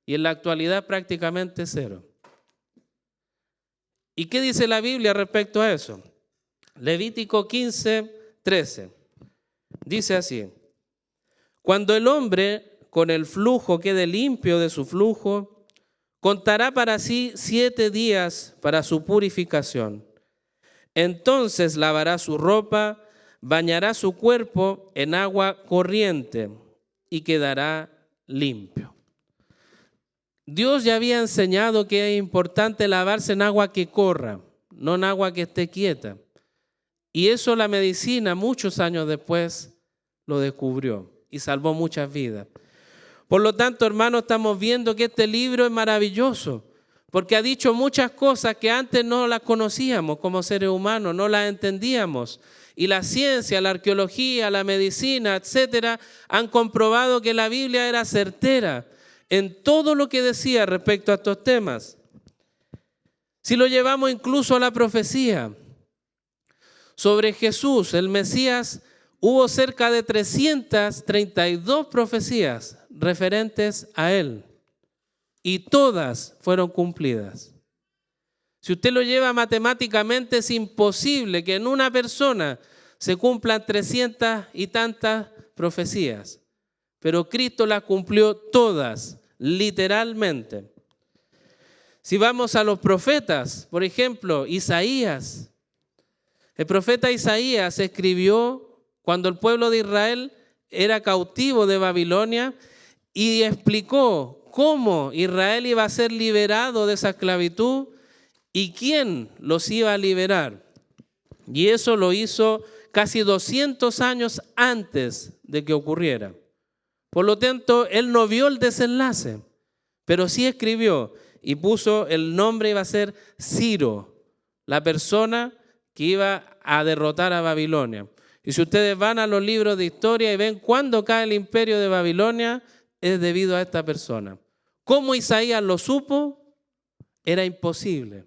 Y en la actualidad prácticamente cero. ¿Y qué dice la Biblia respecto a eso? Levítico 15:13. Dice así: cuando el hombre con el flujo quede limpio de su flujo, contará para sí 7 días para su purificación. Entonces lavará su ropa, bañará su cuerpo en agua corriente y quedará limpio. Dios ya había enseñado que es importante lavarse en agua que corra, no en agua que esté quieta. Y eso la medicina muchos años después lo descubrió y salvó muchas vidas. Por lo tanto, hermanos, estamos viendo que este libro es maravilloso porque ha dicho muchas cosas que antes no las conocíamos como seres humanos, no las entendíamos. Y la ciencia, la arqueología, la medicina, etcétera, han comprobado que la Biblia era certera en todo lo que decía respecto a estos temas. Si lo llevamos incluso a la profecía sobre Jesús, el Mesías, hubo cerca de 332 profecías referentes a él y todas fueron cumplidas. Si usted lo lleva matemáticamente, es imposible que en una persona se cumplan 300 y tantas profecías, pero Cristo las cumplió todas, literalmente. Si vamos a los profetas, por ejemplo, Isaías. El profeta Isaías escribió cuando el pueblo de Israel era cautivo de Babilonia y explicó cómo Israel iba a ser liberado de esa esclavitud y quién los iba a liberar. Y eso lo hizo casi 200 años antes de que ocurriera. Por lo tanto, él no vio el desenlace, pero sí escribió y puso el nombre, iba a ser Ciro, la persona que iba a derrotar a Babilonia. Y si ustedes van a los libros de historia y ven cuándo cae el imperio de Babilonia, es debido a esta persona. ¿Cómo Isaías lo supo? Era imposible.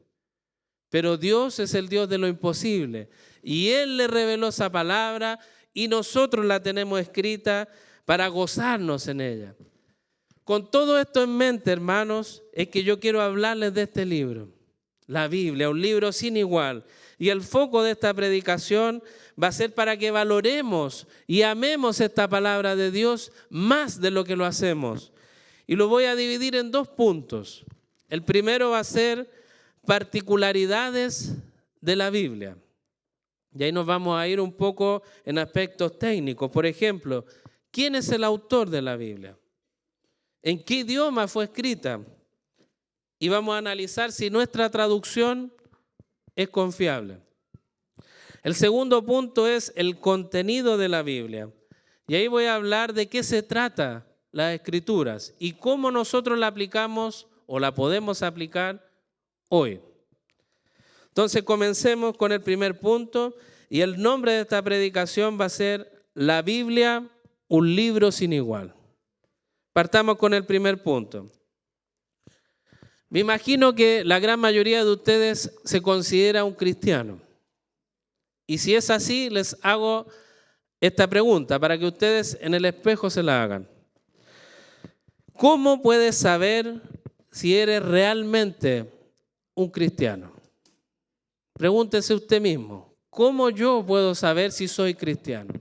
Pero Dios es el Dios de lo imposible. Y Él le reveló esa palabra y nosotros la tenemos escrita para gozarnos en ella. Con todo esto en mente, hermanos, es que yo quiero hablarles de este libro, la Biblia, un libro sin igual. Y el foco de esta predicación va a ser para que valoremos y amemos esta palabra de Dios más de lo que lo hacemos. Y lo voy a dividir en 2 puntos. El primero va a ser particularidades de la Biblia. Y ahí nos vamos a ir un poco en aspectos técnicos. Por ejemplo, ¿quién es el autor de la Biblia? ¿En qué idioma fue escrita? Y vamos a analizar si nuestra traducción es confiable. El segundo punto es el contenido de la Biblia. Y ahí voy a hablar de qué se trata las Escrituras y cómo nosotros la aplicamos o la podemos aplicar hoy. Entonces comencemos con el primer punto y el nombre de esta predicación va a ser La Biblia, un libro sin igual. Partamos con el primer punto. Me imagino que la gran mayoría de ustedes se considera un cristiano. Y si es así, les hago esta pregunta para que ustedes en el espejo se la hagan. ¿Cómo puedes saber si eres realmente un cristiano? Pregúntese usted mismo, ¿cómo yo puedo saber si soy cristiano?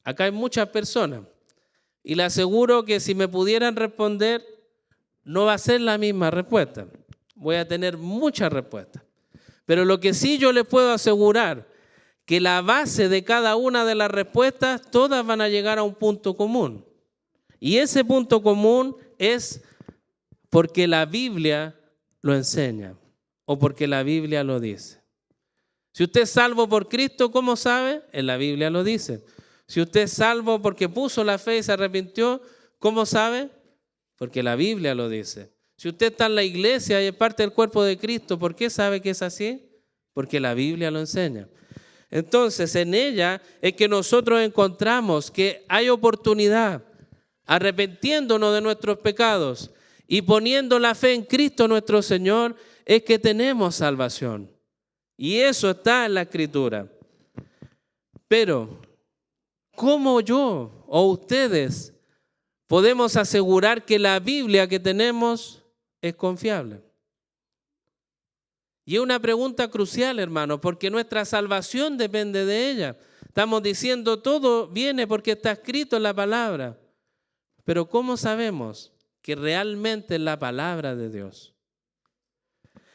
Acá hay muchas personas y le aseguro que si me pudieran responder, no va a ser la misma respuesta. Voy a tener muchas respuestas. Pero lo que sí yo les puedo asegurar, que la base de cada una de las respuestas, todas van a llegar a un punto común. Y ese punto común es porque la Biblia lo enseña o porque la Biblia lo dice. Si usted es salvo por Cristo, ¿cómo sabe? En la Biblia lo dice. Si usted es salvo porque puso la fe y se arrepintió, ¿cómo sabe? Porque la Biblia lo dice. Si usted está en la iglesia y es parte del cuerpo de Cristo, ¿por qué sabe que es así? Porque la Biblia lo enseña. Entonces, en ella es que nosotros encontramos que hay oportunidad, arrepintiéndonos de nuestros pecados y poniendo la fe en Cristo nuestro Señor, es que tenemos salvación. Y eso está en la Escritura. Pero, ¿cómo yo o ustedes podemos asegurar que la Biblia que tenemos es confiable? Y es una pregunta crucial, hermano, porque nuestra salvación depende de ella. Estamos diciendo todo viene porque está escrito en la palabra. Pero ¿cómo sabemos que realmente es la palabra de Dios?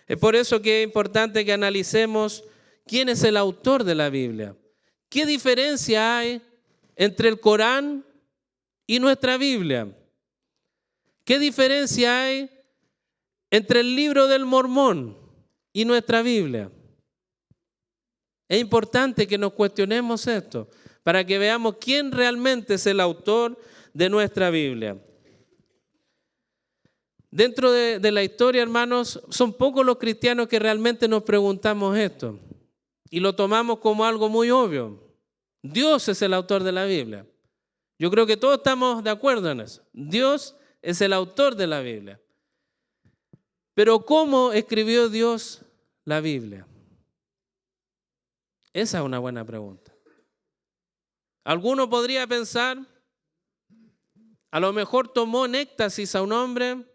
Es por eso que es importante que analicemos quién es el autor de la Biblia. ¿Qué diferencia hay entre el Corán y nuestra Biblia? ¿Qué diferencia hay entre el libro del Mormón y nuestra Biblia? Es importante que nos cuestionemos esto para que veamos quién realmente es el autor de nuestra Biblia. Dentro de la historia, hermanos, son pocos los cristianos que realmente nos preguntamos esto y lo tomamos como algo muy obvio. Dios es el autor de la Biblia. Yo creo que todos estamos de acuerdo en eso. Dios es el autor de la Biblia. Pero ¿cómo escribió Dios la Biblia? Esa es una buena pregunta. Alguno podría pensar, a lo mejor tomó en éxtasis a un hombre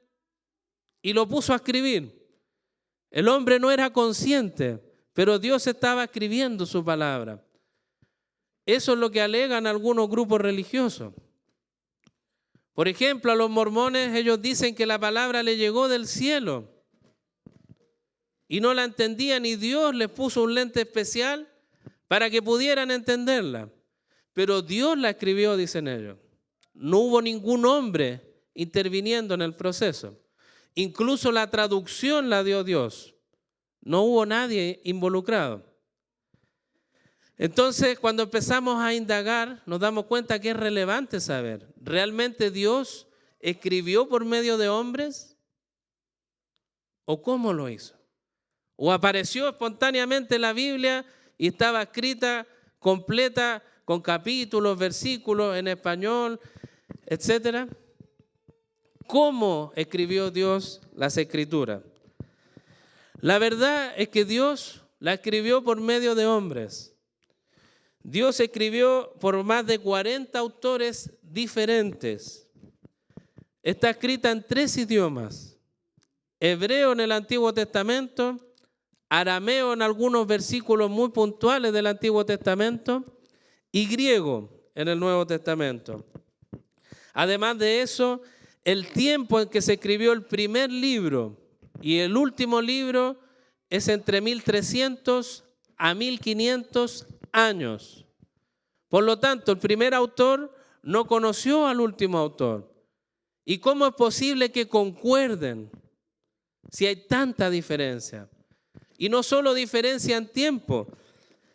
y lo puso a escribir. El hombre no era consciente, pero Dios estaba escribiendo su palabra. Eso es lo que alegan algunos grupos religiosos. Por ejemplo, a los mormones, ellos dicen que la palabra le llegó del cielo y no la entendían y Dios les puso un lente especial para que pudieran entenderla. Pero Dios la escribió, dicen ellos. No hubo ningún hombre interviniendo en el proceso. Incluso la traducción la dio Dios. No hubo nadie involucrado. Entonces, cuando empezamos a indagar, nos damos cuenta que es relevante saber, ¿realmente Dios escribió por medio de hombres? ¿O cómo lo hizo? ¿O apareció espontáneamente la Biblia y estaba escrita completa con capítulos, versículos en español, etcétera? ¿Cómo escribió Dios las Escrituras? La verdad es que Dios la escribió por medio de hombres. Dios escribió por más de 40 autores diferentes. Está escrita en 3 idiomas. Hebreo en el Antiguo Testamento, arameo en algunos versículos muy puntuales del Antiguo Testamento y griego en el Nuevo Testamento. Además de eso, el tiempo en que se escribió el primer libro y el último libro es entre 1300 a 1500 años. Por lo tanto, el primer autor no conoció al último autor. ¿Y cómo es posible que concuerden si hay tanta diferencia? Y no solo diferencian tiempo.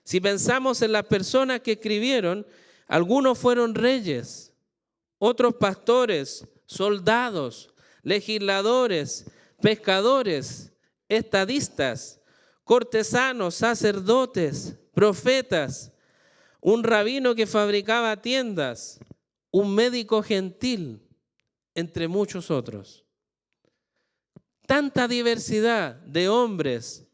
Si pensamos en las personas que escribieron, algunos fueron reyes, otros pastores, soldados, legisladores, pescadores, estadistas, cortesanos, sacerdotes, profetas, un rabino que fabricaba tiendas, un médico gentil, entre muchos otros. Tanta diversidad de hombres,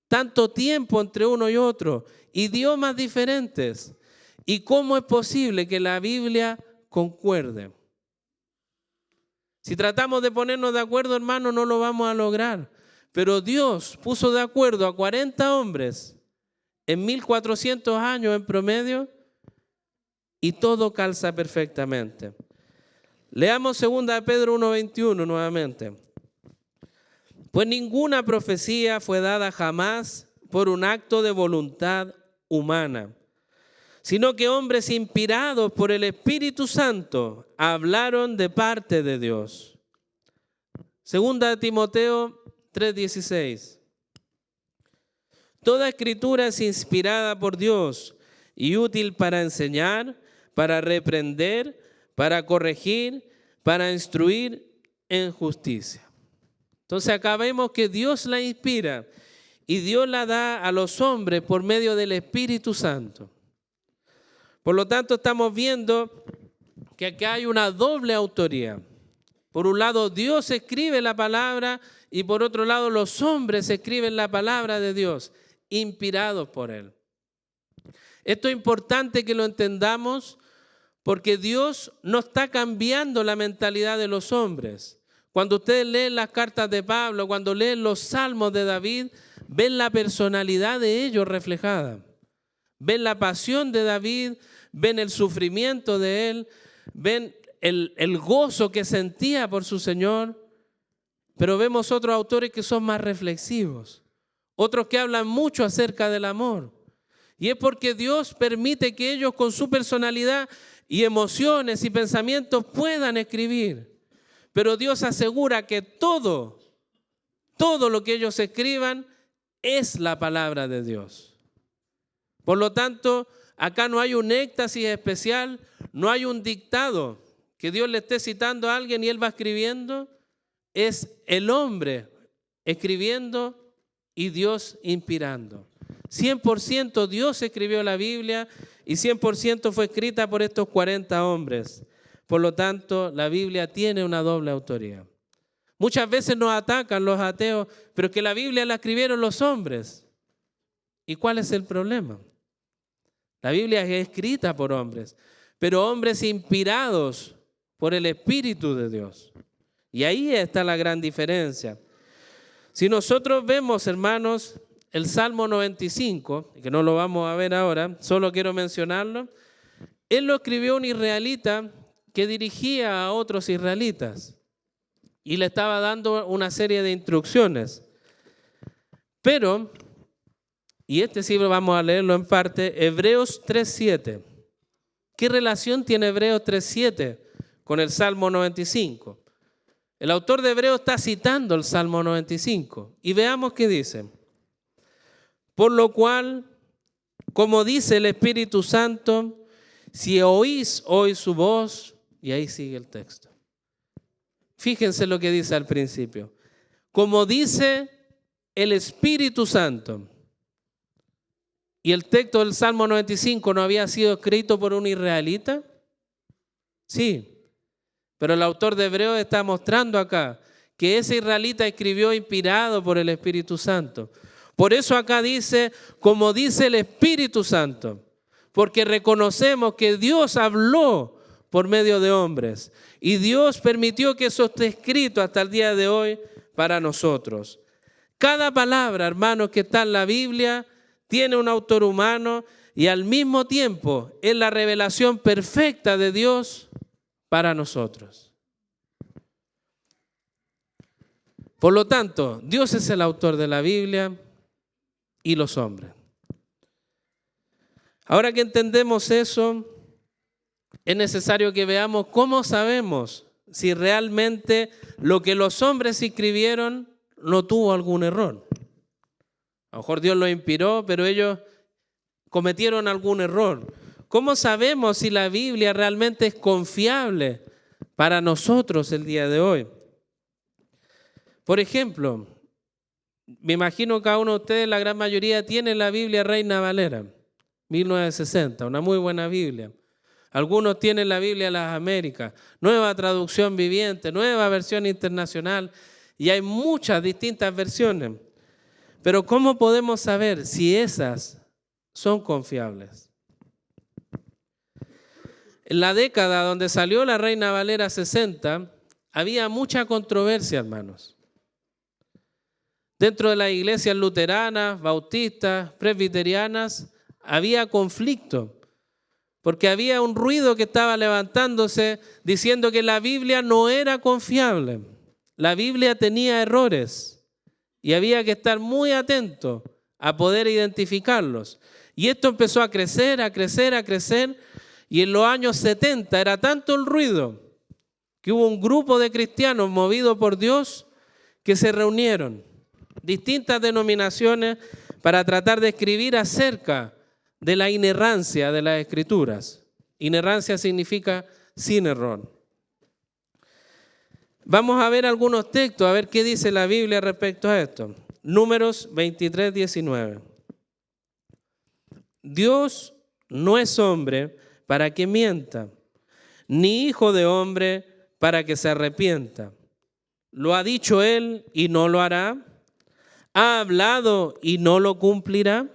tanto tiempo entre uno y otro, idiomas diferentes. ¿Y cómo es posible que la Biblia concuerde? Si tratamos de ponernos de acuerdo, hermano, no lo vamos a lograr. Pero Dios puso de acuerdo a 40 hombres en 1400 años en promedio y todo calza perfectamente. Leamos 2 Pedro 1:21 nuevamente. Pues ninguna profecía fue dada jamás por un acto de voluntad humana, sino que hombres inspirados por el Espíritu Santo hablaron de parte de Dios. 2 Timoteo 3:16. Toda escritura es inspirada por Dios y útil para enseñar, para reprender, para corregir, para instruir en justicia. Entonces acá vemos que Dios la inspira y Dios la da a los hombres por medio del Espíritu Santo. Por lo tanto, estamos viendo que acá hay una doble autoría. Por un lado, Dios escribe la palabra y por otro lado, los hombres escriben la palabra de Dios, inspirados por Él. Esto es importante que lo entendamos porque Dios no está cambiando la mentalidad de los hombres. Cuando ustedes leen las cartas de Pablo, cuando leen los salmos de David, ven la personalidad de ellos reflejada. Ven la pasión de David, ven el sufrimiento de él, ven el gozo que sentía por su Señor. Pero vemos otros autores que son más reflexivos, otros que hablan mucho acerca del amor. Y es porque Dios permite que ellos con su personalidad y emociones y pensamientos puedan escribir. Pero Dios asegura que todo lo que ellos escriban es la palabra de Dios. Por lo tanto, acá no hay un éxtasis especial, no hay un dictado que Dios le esté citando a alguien y él va escribiendo. Es el hombre escribiendo y Dios inspirando. 100% Dios escribió la Biblia y 100% fue escrita por estos 40 hombres. Por lo tanto, la Biblia tiene una doble autoría. Muchas veces nos atacan los ateos, pero es que la Biblia la escribieron los hombres. ¿Y cuál es el problema? La Biblia es escrita por hombres, pero hombres inspirados por el Espíritu de Dios. Y ahí está la gran diferencia. Si nosotros vemos, hermanos, el Salmo 95, que no lo vamos a ver ahora, solo quiero mencionarlo, él lo escribió un israelita que dirigía a otros israelitas y le estaba dando una serie de instrucciones. Pero, y este sí vamos a leerlo en parte, Hebreos 3:7. ¿Qué relación tiene Hebreos 3:7 con el Salmo 95? El autor de Hebreos está citando el Salmo 95 y veamos qué dice. Por lo cual, como dice el Espíritu Santo, si oís hoy su voz, y ahí sigue el texto. Fíjense lo que dice al principio. Como dice el Espíritu Santo. ¿Y el texto del Salmo 95 no había sido escrito por un israelita? Sí, pero el autor de Hebreos está mostrando acá que ese israelita escribió inspirado por el Espíritu Santo. Por eso acá dice, como dice el Espíritu Santo, porque reconocemos que Dios habló por medio de hombres y Dios permitió que eso esté escrito hasta el día de hoy para nosotros. Cada palabra, hermanos, que está en la Biblia tiene un autor humano y al mismo tiempo es la revelación perfecta de Dios para nosotros. Por lo tanto, Dios es el autor de la Biblia y los hombres. Ahora que entendemos eso, es necesario que veamos cómo sabemos si realmente lo que los hombres escribieron no tuvo algún error. A lo mejor Dios los inspiró, pero ellos cometieron algún error. ¿Cómo sabemos si la Biblia realmente es confiable para nosotros el día de hoy? Por ejemplo, me imagino que cada uno de ustedes, la gran mayoría, tiene la Biblia Reina Valera, 1960, una muy buena Biblia. Algunos tienen la Biblia de las Américas, Nueva Traducción Viviente, Nueva Versión Internacional, y hay muchas distintas versiones. Pero ¿cómo podemos saber si esas son confiables? En la década donde salió la Reina Valera 60, había mucha controversia, hermanos. Dentro de las iglesias luteranas, bautistas, presbiterianas, había conflicto, porque había un ruido que estaba levantándose diciendo que la Biblia no era confiable. La Biblia tenía errores y había que estar muy atento a poder identificarlos. Y esto empezó a crecer, a crecer, a crecer. Y en los años 70 era tanto el ruido que hubo un grupo de cristianos movidos por Dios que se reunieron, distintas denominaciones, para tratar de escribir acerca de la inerrancia de las Escrituras. Inerrancia significa sin error. Vamos a ver algunos textos, a ver qué dice la Biblia respecto a esto. Números 23, 19. Dios no es hombre para que mienta, ni hijo de hombre para que se arrepienta. ¿Lo ha dicho él y no lo hará? ¿Ha hablado y no lo cumplirá?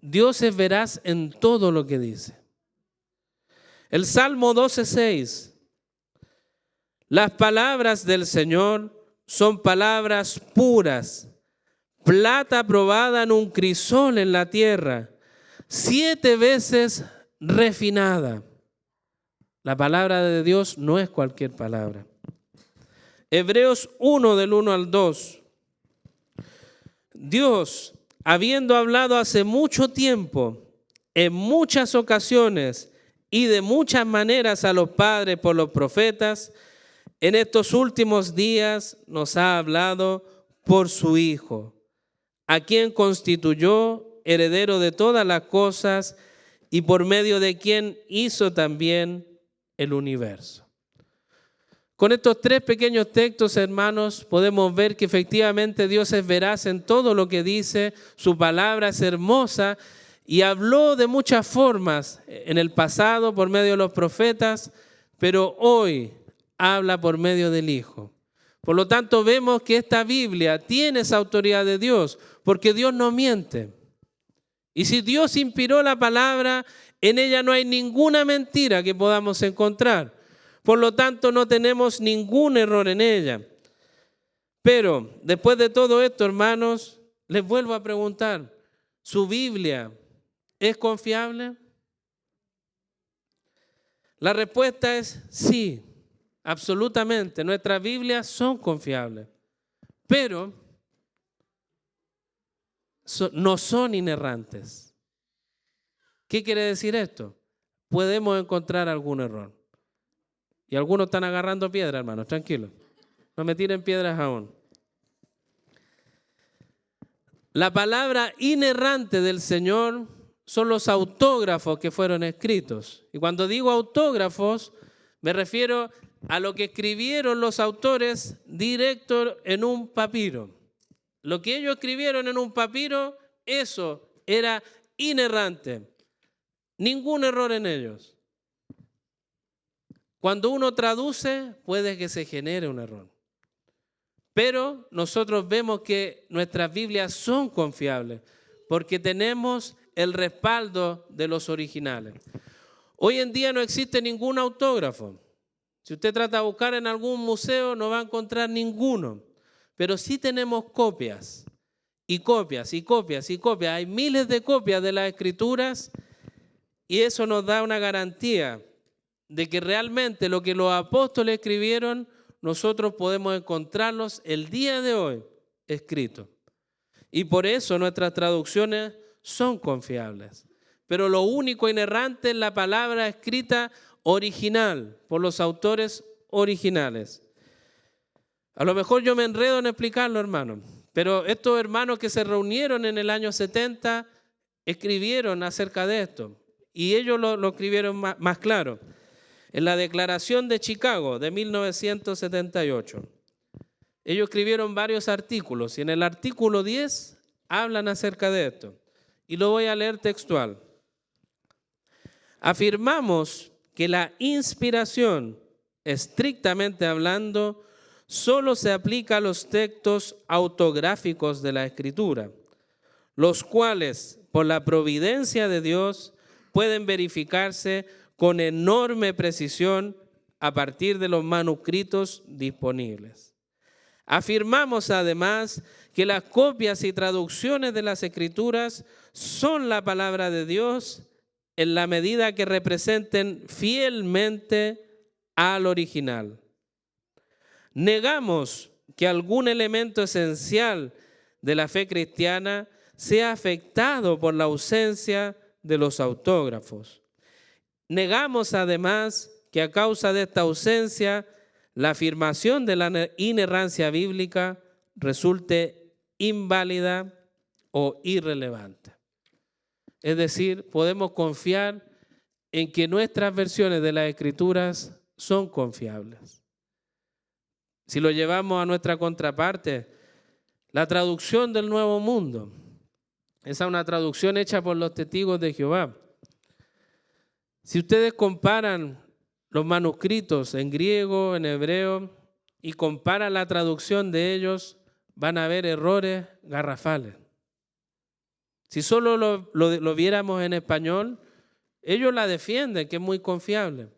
Dios es veraz en todo lo que dice. El Salmo 12:6. Las palabras del Señor son palabras puras, plata probada en un crisol en la tierra, 7 veces refinada. La palabra de Dios no es cualquier palabra. Hebreos 1 del 1 al 2. Dios, habiendo hablado hace mucho tiempo, en muchas ocasiones y de muchas maneras a los padres por los profetas, en estos últimos días nos ha hablado por su Hijo, a quien constituyó heredero de todas las cosas y por medio de quien hizo también el universo. Con estos 3 pequeños textos, hermanos, podemos ver que efectivamente Dios es veraz en todo lo que dice, su palabra es hermosa y habló de muchas formas en el pasado por medio de los profetas, pero hoy habla por medio del Hijo. Por lo tanto, vemos que esta Biblia tiene esa autoridad de Dios, porque Dios no miente. Y si Dios inspiró la palabra, en ella no hay ninguna mentira que podamos encontrar. Por lo tanto, no tenemos ningún error en ella. Pero, después de todo esto, hermanos, les vuelvo a preguntar, ¿su Biblia es confiable? La respuesta es sí, absolutamente. Nuestras Biblias son confiables, pero no son inerrantes. ¿Qué quiere decir esto? Podemos encontrar algún error. Y algunos están agarrando piedras, hermanos, tranquilos. No me tiren piedras aún. La palabra inerrante del Señor son los autógrafos que fueron escritos. Y cuando digo autógrafos, me refiero a lo que escribieron los autores directo en un papiro. Lo que ellos escribieron en un papiro, eso era inerrante. Ningún error en ellos. Cuando uno traduce, puede que se genere un error. Pero nosotros vemos que nuestras Biblias son confiables porque tenemos el respaldo de los originales. Hoy en día no existe ningún autógrafo. Si usted trata de buscar en algún museo, no va a encontrar ninguno. Pero sí tenemos copias, y copias, y copias, y copias. Hay miles de copias de las Escrituras y eso nos da una garantía de que realmente lo que los apóstoles escribieron, nosotros podemos encontrarlos el día de hoy escritos. Y por eso nuestras traducciones son confiables. Pero lo único inerrante es la palabra escrita original, por los autores originales. A lo mejor yo me enredo en explicarlo, hermano, Pero estos hermanos que se reunieron en el año 70 escribieron acerca de esto. Y ellos lo escribieron más claro. En la Declaración de Chicago de 1978. Ellos escribieron varios artículos y en el artículo 10 hablan acerca de esto. Y lo voy a leer textual. Afirmamos que la inspiración, estrictamente hablando, solo se aplica a los textos autográficos de la Escritura, los cuales, por la providencia de Dios, pueden verificarse con enorme precisión a partir de los manuscritos disponibles. Afirmamos además que las copias y traducciones de las Escrituras son la palabra de Dios en la medida que representen fielmente al original. Negamos que algún elemento esencial de la fe cristiana sea afectado por la ausencia de los autógrafos. Negamos además que a causa de esta ausencia, la afirmación de la inerrancia bíblica resulte inválida o irrelevante. Es decir, podemos confiar en que nuestras versiones de las Escrituras son confiables. Si lo llevamos a nuestra contraparte, la traducción del Nuevo Mundo, esa es una traducción hecha por los testigos de Jehová. Si ustedes comparan los manuscritos en griego, en hebreo, y comparan la traducción de ellos, van a ver errores garrafales. Si solo lo viéramos en español, ellos la defienden, que es muy confiable.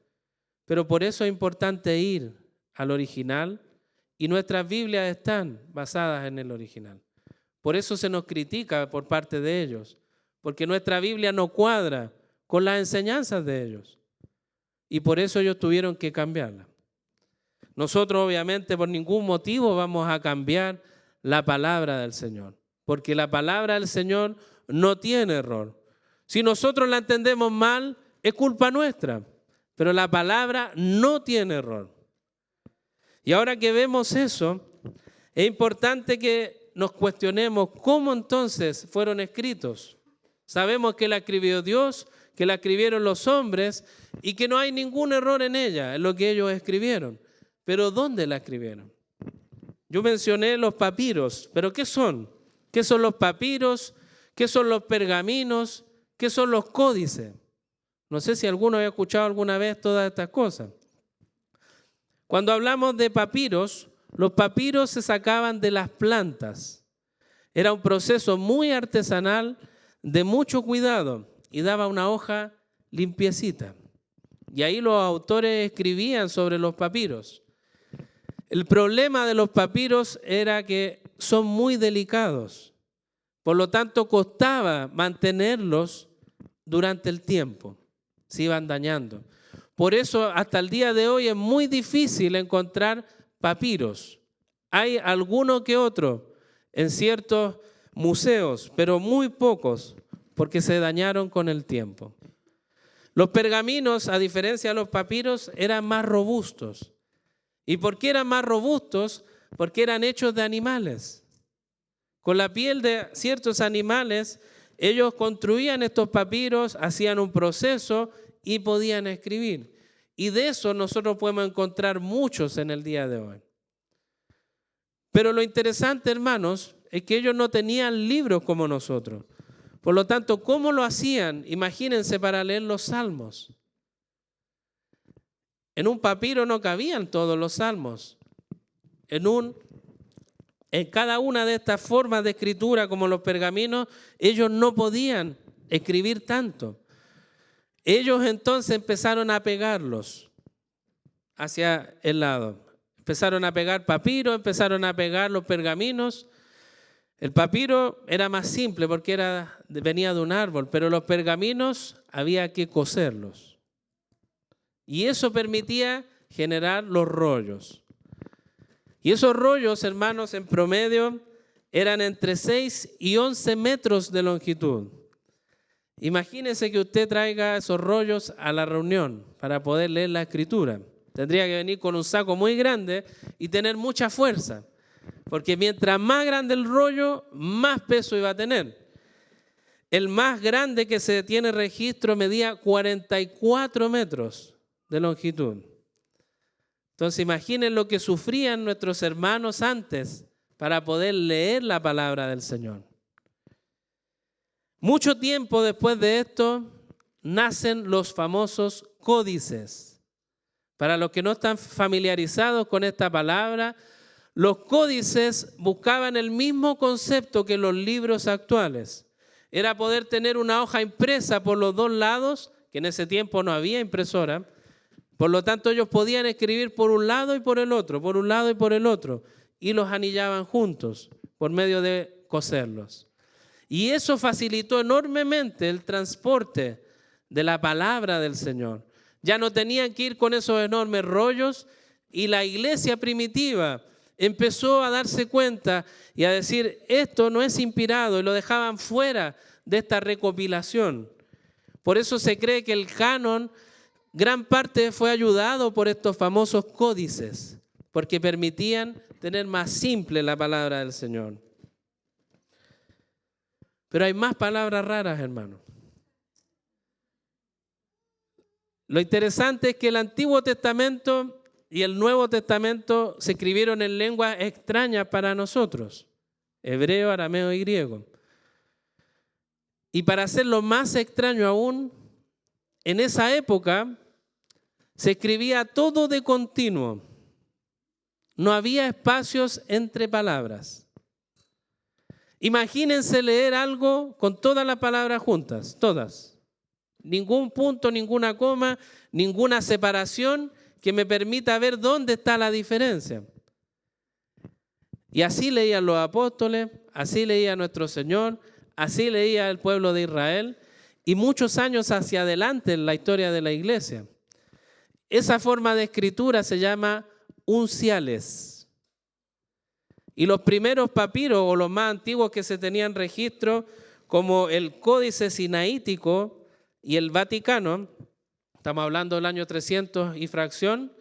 Pero por eso es importante ir al original y nuestras Biblias están basadas en el original. Por eso se nos critica por parte de ellos, porque nuestra Biblia no cuadra con las enseñanzas de ellos. Y por eso ellos tuvieron que cambiarla. Nosotros obviamente por ningún motivo vamos a cambiar la palabra del Señor, porque la palabra del Señor no tiene error. Si nosotros la entendemos mal, es culpa nuestra, pero la palabra no tiene error. Y ahora que vemos eso, es importante que nos cuestionemos cómo entonces fueron escritos. Sabemos que la escribió Dios, que la escribieron los hombres y que no hay ningún error en ella, en lo que ellos escribieron. Pero ¿dónde la escribieron? Yo mencioné los papiros, pero ¿qué son? ¿Qué son los papiros? ¿Qué son los pergaminos? ¿Qué son los códices? No sé si alguno había escuchado alguna vez todas estas cosas. Cuando hablamos de papiros, los papiros se sacaban de las plantas. Era un proceso muy artesanal, de mucho cuidado, y daba una hoja limpiecita. Y ahí los autores escribían sobre los papiros. El problema de los papiros era que son muy delicados. Por lo tanto, costaba mantenerlos durante el tiempo. Se iban dañando. Por eso, hasta el día de hoy es muy difícil encontrar papiros. Hay alguno que otro en ciertos museos, pero muy pocos, porque se dañaron con el tiempo. Los pergaminos, a diferencia de los papiros, eran más robustos. ¿Y por qué eran más robustos? Porque eran hechos de animales. Con la piel de ciertos animales, ellos construían estos papiros, hacían un proceso y podían escribir. Y de eso nosotros podemos encontrar muchos en el día de hoy. Pero lo interesante, hermanos, es que ellos no tenían libros como nosotros. Por lo tanto, ¿cómo lo hacían? Imagínense para leer los salmos. En un papiro no cabían todos los salmos. En cada una de estas formas de escritura, como los pergaminos, ellos no podían escribir tanto. Ellos entonces empezaron a pegarlos hacia el lado. Empezaron a pegar papiro, empezaron a pegar los pergaminos. El papiro era más simple porque venía de un árbol, pero los pergaminos había que coserlos. Y eso permitía generar los rollos. Y esos rollos, hermanos, en promedio eran entre 6 y 11 metros de longitud. Imagínese que usted traiga esos rollos a la reunión para poder leer la escritura. Tendría que venir con un saco muy grande y tener mucha fuerza. porque mientras más grande el rollo, más peso iba a tener. El más grande que se tiene registro medía 44 metros de longitud. Entonces imaginen lo que sufrían nuestros hermanos antes para poder leer la palabra del Señor. Mucho tiempo después de esto, nacen los famosos códices. Para los que no están familiarizados con esta palabra, los códices buscaban el mismo concepto que los libros actuales. Era poder tener una hoja impresa por los dos lados, que en ese tiempo no había impresora. Por lo tanto, ellos podían escribir por un lado y por el otro, por un lado y por el otro, y los anillaban juntos por medio de coserlos. Y eso facilitó enormemente el transporte de la palabra del Señor. Ya no tenían que ir con esos enormes rollos, y la iglesia primitiva empezó a darse cuenta y a decir, esto no es inspirado, y lo dejaban fuera de esta recopilación. Por eso se cree que el canon, gran parte fue ayudado por estos famosos códices, porque permitían tener más simple la palabra del Señor. Pero hay más palabras raras, hermano. Lo interesante es que el Antiguo Testamento y el Nuevo Testamento se escribieron en lenguas extrañas para nosotros, hebreo, arameo y griego. Y para hacerlo más extraño aún, en esa época se escribía todo de continuo. No había espacios entre palabras. Imagínense leer algo con todas las palabras juntas, todas. Ningún punto, ninguna coma, ninguna separación que me permita ver dónde está la diferencia. Y así leían los apóstoles, así leía nuestro Señor, así leía el pueblo de Israel, y muchos años hacia adelante en la historia de la iglesia. Esa forma de escritura se llama unciales. Y los primeros papiros, o los más antiguos que se tenían registro, como el Códice Sinaítico y el Vaticano, estamos hablando del año 300 y fracción,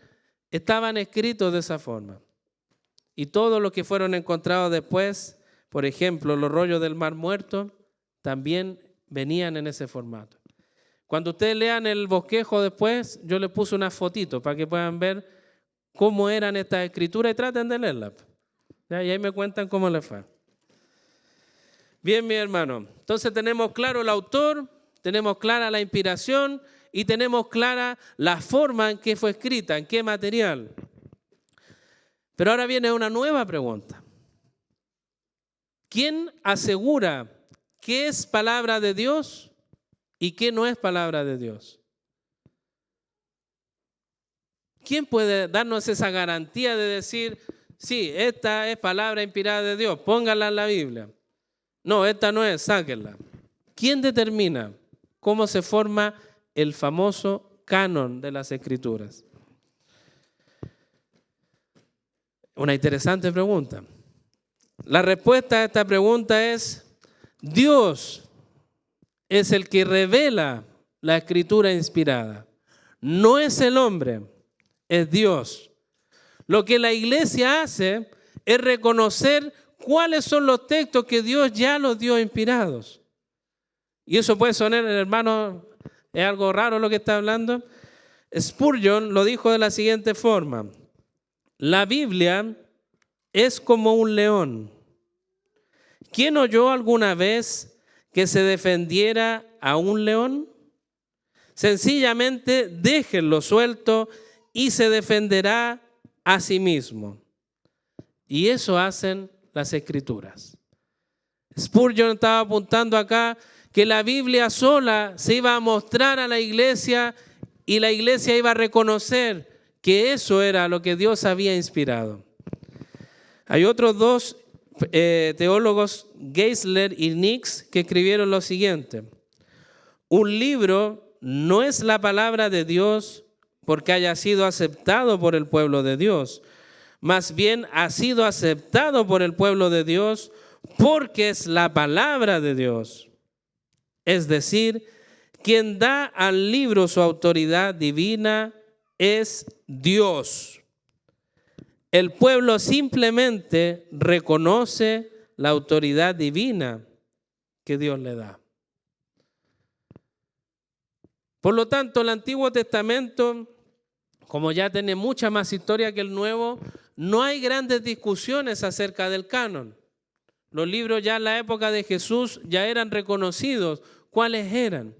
estaban escritos de esa forma. Y todos los que fueron encontrados después, por ejemplo, los rollos del Mar Muerto, también venían en ese formato. Cuando ustedes lean el bosquejo después, yo les puse unas fotitos para que puedan ver cómo eran estas escrituras y traten de leerlas. ¿Ya? Y ahí me cuentan cómo les fue. Bien, mi hermano. Entonces tenemos claro el autor, tenemos clara la inspiración y tenemos clara la forma en que fue escrita, en qué material. Pero ahora viene una nueva pregunta. ¿Quién asegura qué es palabra de Dios y qué no es palabra de Dios? ¿Quién puede darnos esa garantía de decir, sí, esta es palabra inspirada de Dios, póngala en la Biblia? No, esta no es, sáquenla. ¿Quién determina cómo se forma el famoso canon de las Escrituras? Una interesante pregunta. La respuesta a esta pregunta es, Dios es el que revela la Escritura inspirada. No es el hombre, es Dios. Lo que la iglesia hace es reconocer cuáles son los textos que Dios ya los dio inspirados. Y eso puede sonar, hermano, es algo raro lo que está hablando. Spurgeon lo dijo de la siguiente forma. La Biblia es como un león. ¿Quién oyó alguna vez que se defendiera a un león? Sencillamente déjenlo suelto y se defenderá a sí mismo. Y eso hacen las Escrituras. Spurgeon estaba apuntando acá que la Biblia sola se iba a mostrar a la iglesia y la iglesia iba a reconocer que eso era lo que Dios había inspirado. Hay otros dos teólogos, Geisler y Nix, que escribieron lo siguiente. Un libro no es la palabra de Dios porque haya sido aceptado por el pueblo de Dios. Más bien ha sido aceptado por el pueblo de Dios porque es la palabra de Dios. Es decir, quien da al libro su autoridad divina es Dios. el pueblo simplemente reconoce la autoridad divina que Dios le da. Por lo tanto, el Antiguo Testamento, como ya tiene mucha más historia que el Nuevo, no hay grandes discusiones acerca del canon. Los libros ya en la época de Jesús ya eran reconocidos. ¿Cuáles eran?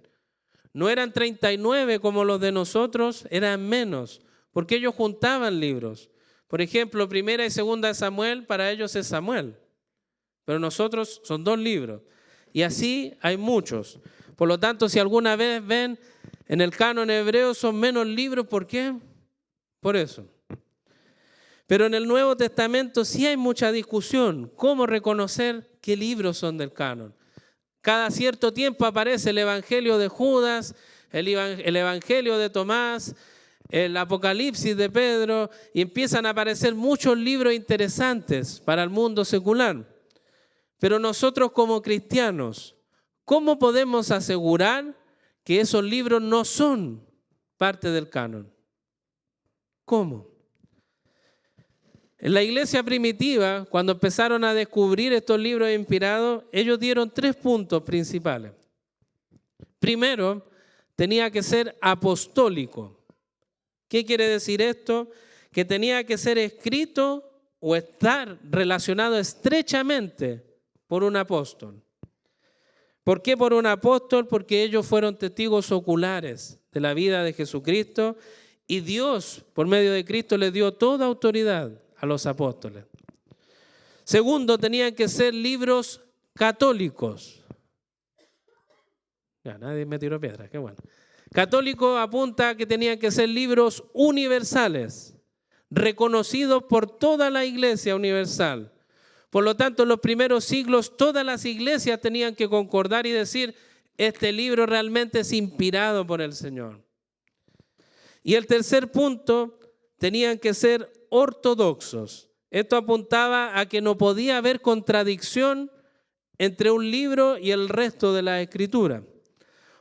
No eran 39 como los de nosotros, eran menos, porque ellos juntaban libros. Por ejemplo, Primera y Segunda de Samuel, para ellos es Samuel, pero nosotros son 2 libros. Y así hay muchos. Por lo tanto, si alguna vez ven en el canon hebreo son menos libros, ¿por qué? Por eso. Pero en el Nuevo Testamento sí hay mucha discusión. ¿Cómo reconocer qué libros son del canon? Cada cierto tiempo aparece el Evangelio de Judas, el Evangelio de Tomás, el Apocalipsis de Pedro, y empiezan a aparecer muchos libros interesantes para el mundo secular. Pero nosotros como cristianos, ¿cómo podemos asegurar que esos libros no son parte del canon? ¿Cómo? En la iglesia primitiva, cuando empezaron a descubrir estos libros inspirados, ellos dieron 3 puntos principales. Primero, tenía que ser apostólico. ¿Qué quiere decir esto? Que tenía que ser escrito o estar relacionado estrechamente por un apóstol. ¿Por qué por un apóstol? Porque ellos fueron testigos oculares de la vida de Jesucristo y Dios, por medio de Cristo, les dio toda autoridad a los apóstoles. Segundo, tenían que ser libros católicos. Ya, nadie me tiró piedras, qué bueno. Católico apunta a que tenían que ser libros universales, reconocidos por toda la iglesia universal. Por lo tanto, en los primeros siglos, todas las iglesias tenían que concordar y decir, este libro realmente es inspirado por el Señor. Y el tercer punto, tenían que ser ortodoxos. Esto apuntaba a que no podía haber contradicción entre un libro y el resto de la Escritura.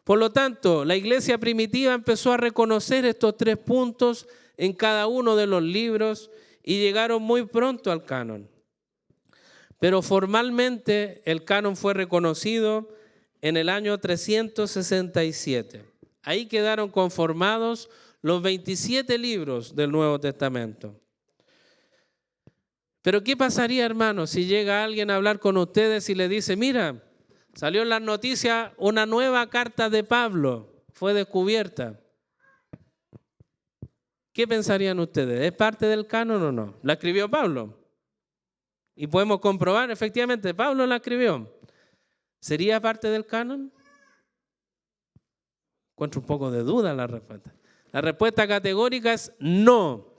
Por lo tanto, la iglesia primitiva empezó a reconocer estos 3 puntos en cada uno de los libros y llegaron muy pronto al canon. Pero formalmente el canon fue reconocido en el año 367. Ahí quedaron conformados los 27 libros del Nuevo Testamento. Pero ¿qué pasaría, hermanos, si llega alguien a hablar con ustedes y le dice, mira, salió en las noticias una nueva carta de Pablo, fue descubierta? ¿Qué pensarían ustedes? ¿Es parte del canon o no? ¿La escribió Pablo? Y podemos comprobar, efectivamente, Pablo la escribió. ¿Sería parte del canon? Encuentro un poco de duda en la respuesta. La respuesta categórica es no.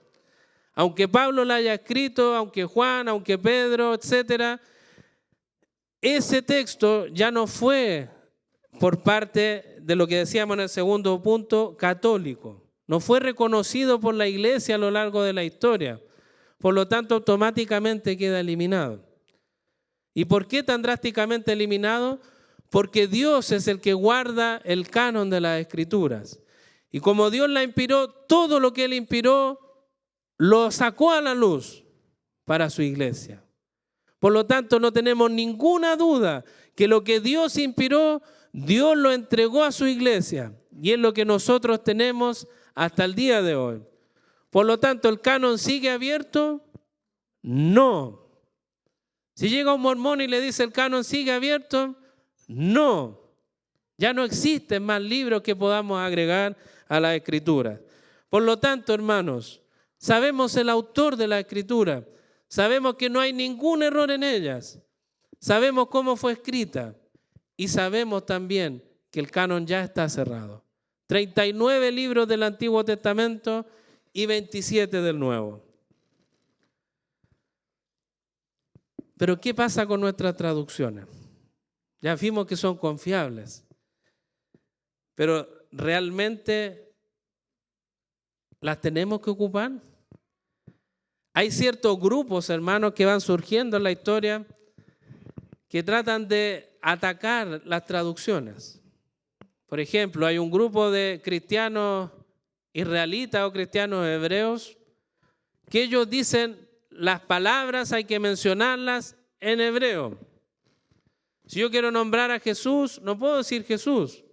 Aunque Pablo la haya escrito, aunque Juan, aunque Pedro, etcétera, ese texto ya no fue por parte de lo que decíamos en el segundo punto, católico. No fue reconocido por la iglesia a lo largo de la historia. Por lo tanto, automáticamente queda eliminado. ¿Y por qué tan drásticamente eliminado? Porque Dios es el que guarda el canon de las Escrituras. Y como Dios la inspiró, todo lo que Él inspiró lo sacó a la luz para su iglesia. Por lo tanto, no tenemos ninguna duda que lo que Dios inspiró, Dios lo entregó a su iglesia. Y es lo que nosotros tenemos hasta el día de hoy. Por lo tanto, ¿el canon sigue abierto? No. Si llega un mormón y le dice el canon sigue abierto, no. Ya no existen más libros que podamos agregar a la Escritura. Por lo tanto, hermanos, sabemos el autor de la Escritura, sabemos que no hay ningún error en ellas, sabemos cómo fue escrita y sabemos también que el canon ya está cerrado. 39 libros del Antiguo Testamento y 27 del Nuevo. Pero ¿qué pasa con nuestras traducciones? Ya vimos que son confiables, pero ¿realmente las tenemos que ocupar? Hay ciertos grupos, hermanos, que van surgiendo en la historia que tratan de atacar las traducciones. Por ejemplo, hay un grupo de cristianos israelitas o cristianos hebreos que ellos dicen las palabras hay que mencionarlas en hebreo. Si yo quiero nombrar a Jesús, no puedo decir Jesús.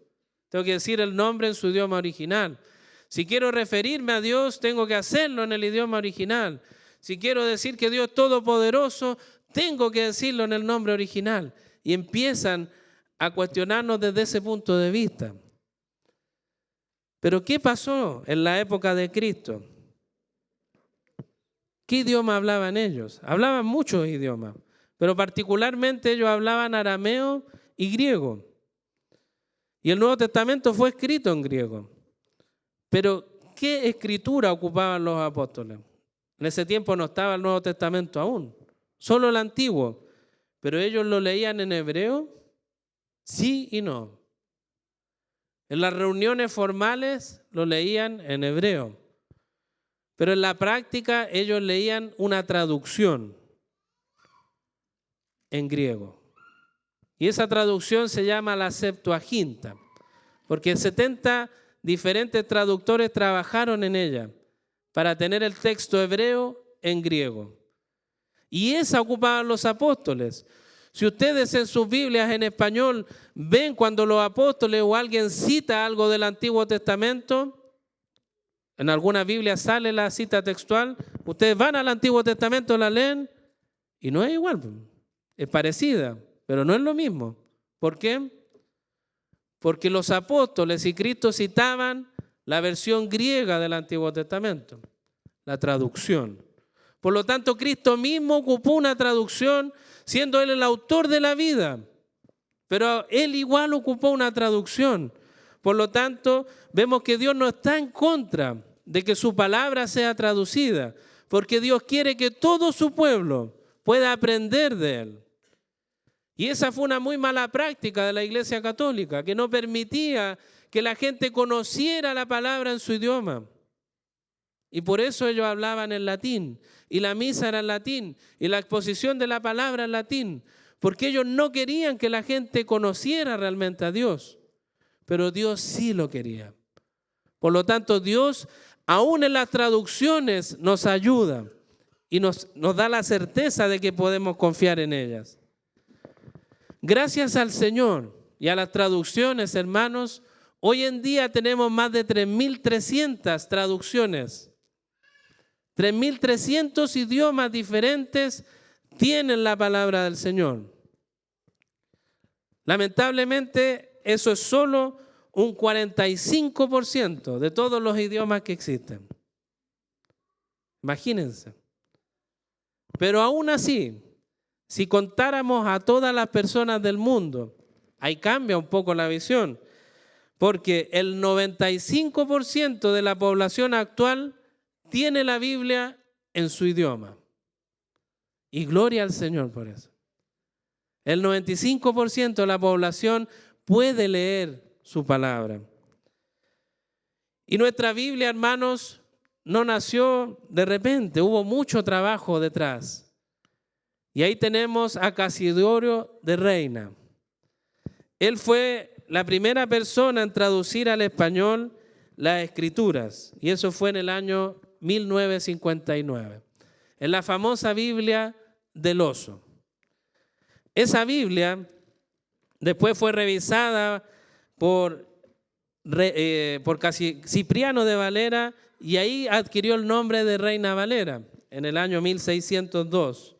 Tengo que decir el nombre en su idioma original. Si quiero referirme a Dios, tengo que hacerlo en el idioma original. Si quiero decir que Dios es todopoderoso, tengo que decirlo en el nombre original. Y empiezan a cuestionarnos desde ese punto de vista. Pero ¿qué pasó en la época de Cristo? ¿Qué idioma hablaban ellos? Hablaban muchos idiomas, pero particularmente ellos hablaban arameo y griego. Y el Nuevo Testamento fue escrito en griego. Pero ¿qué escritura ocupaban los apóstoles? En ese tiempo no estaba el Nuevo Testamento aún, solo el Antiguo. Pero ellos lo leían en hebreo, sí y no. En las reuniones formales lo leían en hebreo. Pero en la práctica ellos leían una traducción en griego. Y esa traducción se llama la Septuaginta, porque 70 diferentes traductores trabajaron en ella para tener el texto hebreo en griego. Y esa ocupaban los apóstoles. Si ustedes en sus Biblias en español ven cuando los apóstoles o alguien cita algo del Antiguo Testamento, en alguna Biblia sale la cita textual, ustedes van al Antiguo Testamento, la leen y no es igual, es parecida, pero no es lo mismo. ¿Por qué? Porque los apóstoles y Cristo citaban la versión griega del Antiguo Testamento, la traducción. Por lo tanto, Cristo mismo ocupó una traducción, siendo Él el autor de la vida, pero Él igual ocupó una traducción. Por lo tanto, vemos que Dios no está en contra de que su palabra sea traducida, porque Dios quiere que todo su pueblo pueda aprender de Él. Y esa fue una muy mala práctica de la Iglesia Católica, que no permitía que la gente conociera la palabra en su idioma. Y por eso ellos hablaban en latín, y la misa era en latín, y la exposición de la palabra en latín, porque ellos no querían que la gente conociera realmente a Dios, pero Dios sí lo quería. Por lo tanto, Dios, aún en las traducciones, nos ayuda y nos da la certeza de que podemos confiar en ellas. Gracias al Señor y a las traducciones, hermanos, hoy en día tenemos más de 3.300 traducciones. 3.300 idiomas diferentes tienen la palabra del Señor. Lamentablemente, eso es solo un 45% de todos los idiomas que existen. Imagínense. Pero aún así, si contáramos a todas las personas del mundo, ahí cambia un poco la visión, porque el 95% de la población actual tiene la Biblia en su idioma. Y gloria al Señor por eso. El 95% de la población puede leer su palabra. Y nuestra Biblia, hermanos, no nació de repente, hubo mucho trabajo detrás. Y ahí tenemos a Casiodoro de Reina. Él fue la primera persona en traducir al español las Escrituras, y eso fue en el año 1959, en la famosa Biblia del oso. Esa Biblia después fue revisada por Cipriano de Valera, y ahí adquirió el nombre de Reina Valera en el año 1602.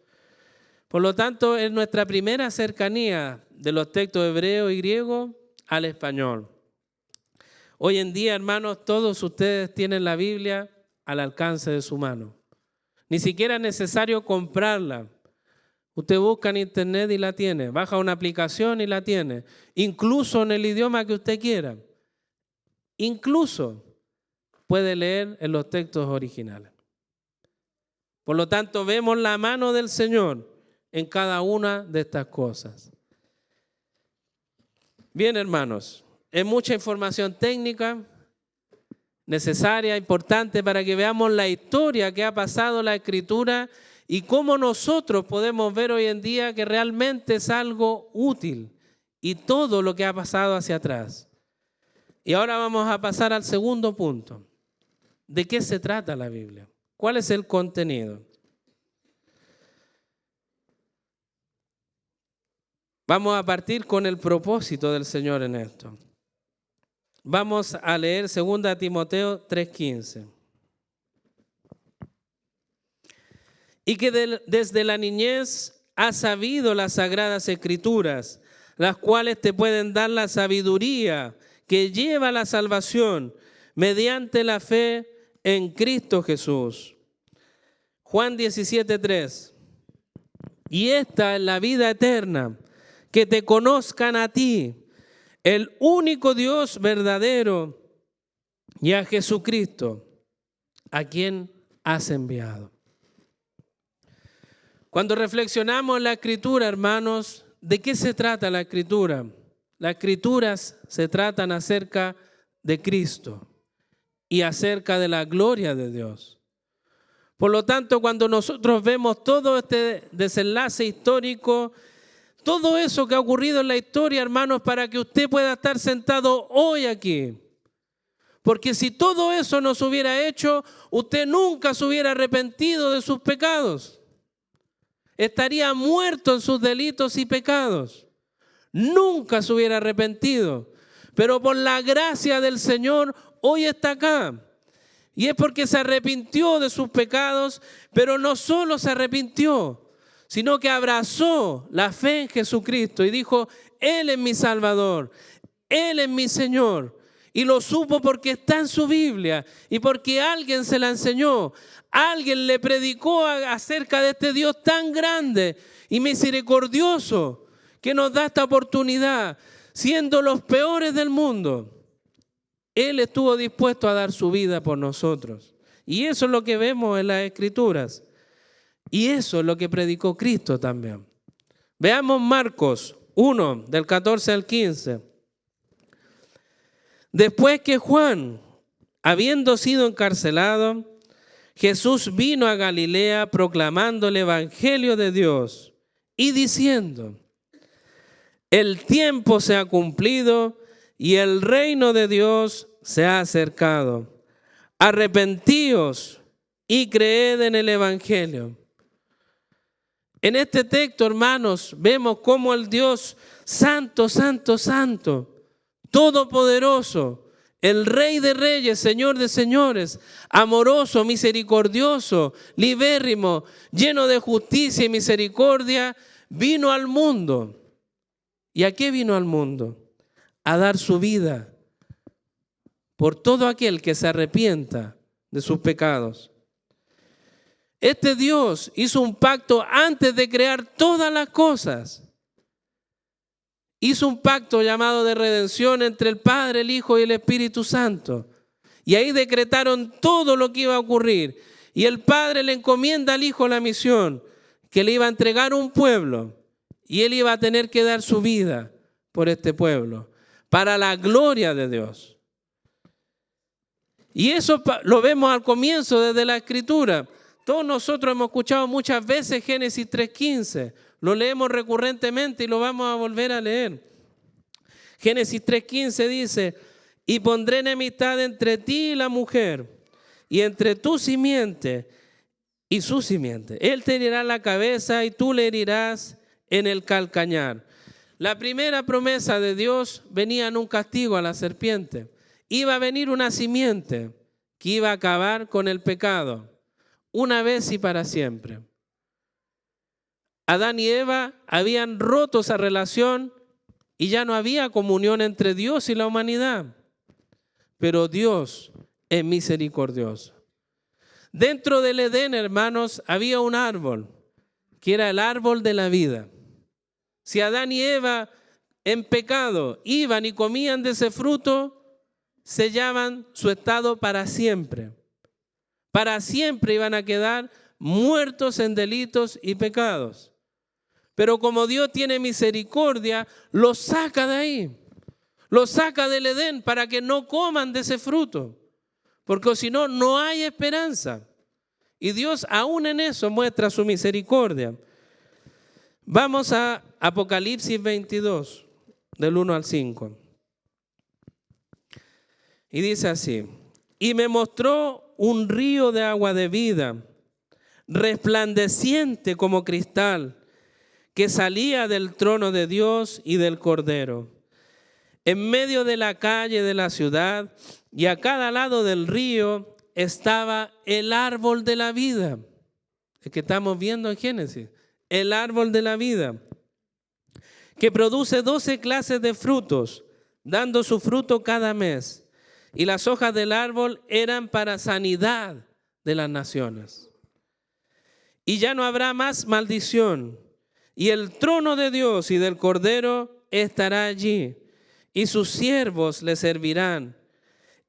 Por lo tanto, es nuestra primera cercanía de los textos hebreo y griego al español. Hoy en día, hermanos, todos ustedes tienen la Biblia al alcance de su mano. Ni siquiera es necesario comprarla. Usted busca en internet y la tiene, baja una aplicación y la tiene, incluso en el idioma que usted quiera. Incluso puede leer en los textos originales. Por lo tanto, vemos la mano del Señor en cada una de estas cosas. Bien, hermanos, es mucha información técnica necesaria, importante para que veamos la historia que ha pasado la Escritura y cómo nosotros podemos ver hoy en día que realmente es algo útil y todo lo que ha pasado hacia atrás. Y ahora vamos a pasar al segundo punto. ¿De qué se trata la Biblia? ¿Cuál es el contenido? Vamos a partir con el propósito del Señor en esto. Vamos a leer 2 Timoteo 3:15. Y que desde la niñez has sabido las sagradas escrituras, las cuales te pueden dar la sabiduría que lleva a la salvación mediante la fe en Cristo Jesús. Juan 17:3. Y esta es la vida eterna, que te conozcan a ti, el único Dios verdadero, y a Jesucristo, a quien has enviado. Cuando reflexionamos en la Escritura, hermanos, ¿de qué se trata la Escritura? Las Escrituras se tratan acerca de Cristo y acerca de la gloria de Dios. Por lo tanto, cuando nosotros vemos todo este desenlace histórico, todo eso que ha ocurrido en la historia, hermanos, para que usted pueda estar sentado hoy aquí. Porque si todo eso no se hubiera hecho, usted nunca se hubiera arrepentido de sus pecados. Estaría muerto en sus delitos y pecados. Nunca se hubiera arrepentido. Pero por la gracia del Señor, hoy está acá. Y es porque se arrepintió de sus pecados, pero no solo se arrepintió, sino que abrazó la fe en Jesucristo y dijo, Él es mi Salvador, Él es mi Señor. Y lo supo porque está en su Biblia y porque alguien se la enseñó. Alguien le predicó acerca de este Dios tan grande y misericordioso que nos da esta oportunidad, siendo los peores del mundo. Él estuvo dispuesto a dar su vida por nosotros. Y eso es lo que vemos en las Escrituras. Y eso es lo que predicó Cristo también. Veamos Marcos 1, del 14 al 15. Después que Juan, habiendo sido encarcelado, Jesús vino a Galilea proclamando el evangelio de Dios y diciendo, el tiempo se ha cumplido y el reino de Dios se ha acercado. Arrepentíos y creed en el evangelio. En este texto, hermanos, vemos cómo el Dios santo, santo, santo, todopoderoso, el Rey de Reyes, Señor de Señores, amoroso, misericordioso, libérrimo, lleno de justicia y misericordia, vino al mundo. ¿Y a qué vino al mundo? A dar su vida por todo aquel que se arrepienta de sus pecados. Este Dios hizo un pacto antes de crear todas las cosas. Hizo un pacto llamado de redención entre el Padre, el Hijo y el Espíritu Santo. Y ahí decretaron todo lo que iba a ocurrir. Y el Padre le encomienda al Hijo la misión, que le iba a entregar un pueblo. Y él iba a tener que dar su vida por este pueblo, para la gloria de Dios. Y eso lo vemos al comienzo desde la Escritura. Todos nosotros hemos escuchado muchas veces Génesis 3:15. Lo leemos recurrentemente y lo vamos a volver a leer. Génesis 3:15 dice, y pondré enemistad entre ti y la mujer, y entre tu simiente y su simiente. Él te herirá la cabeza y tú le herirás en el calcañar. La primera promesa de Dios venía en un castigo a la serpiente. Iba a venir una simiente que iba a acabar con el pecado, una vez y para siempre. Adán y Eva habían roto esa relación y ya no había comunión entre Dios y la humanidad. Pero Dios es misericordioso. Dentro del Edén, hermanos, había un árbol, que era el árbol de la vida. Si Adán y Eva en pecado iban y comían de ese fruto, sellaban su estado para siempre. Para siempre iban a quedar muertos en delitos y pecados. Pero como Dios tiene misericordia, los saca de ahí. Los saca del Edén para que no coman de ese fruto. Porque si no, no hay esperanza. Y Dios aún en eso muestra su misericordia. Vamos a Apocalipsis 22, del 1 al 5. Y dice así, y me mostró un río de agua de vida, resplandeciente como cristal, que salía del trono de Dios y del Cordero. En medio de la calle de la ciudad y a cada lado del río estaba el árbol de la vida. El que estamos viendo en Génesis. El árbol de la vida, que produce 12 clases de frutos, dando su fruto cada mes. Y las hojas del árbol eran para sanidad de las naciones. Y ya no habrá más maldición. Y el trono de Dios y del Cordero estará allí, y sus siervos le servirán.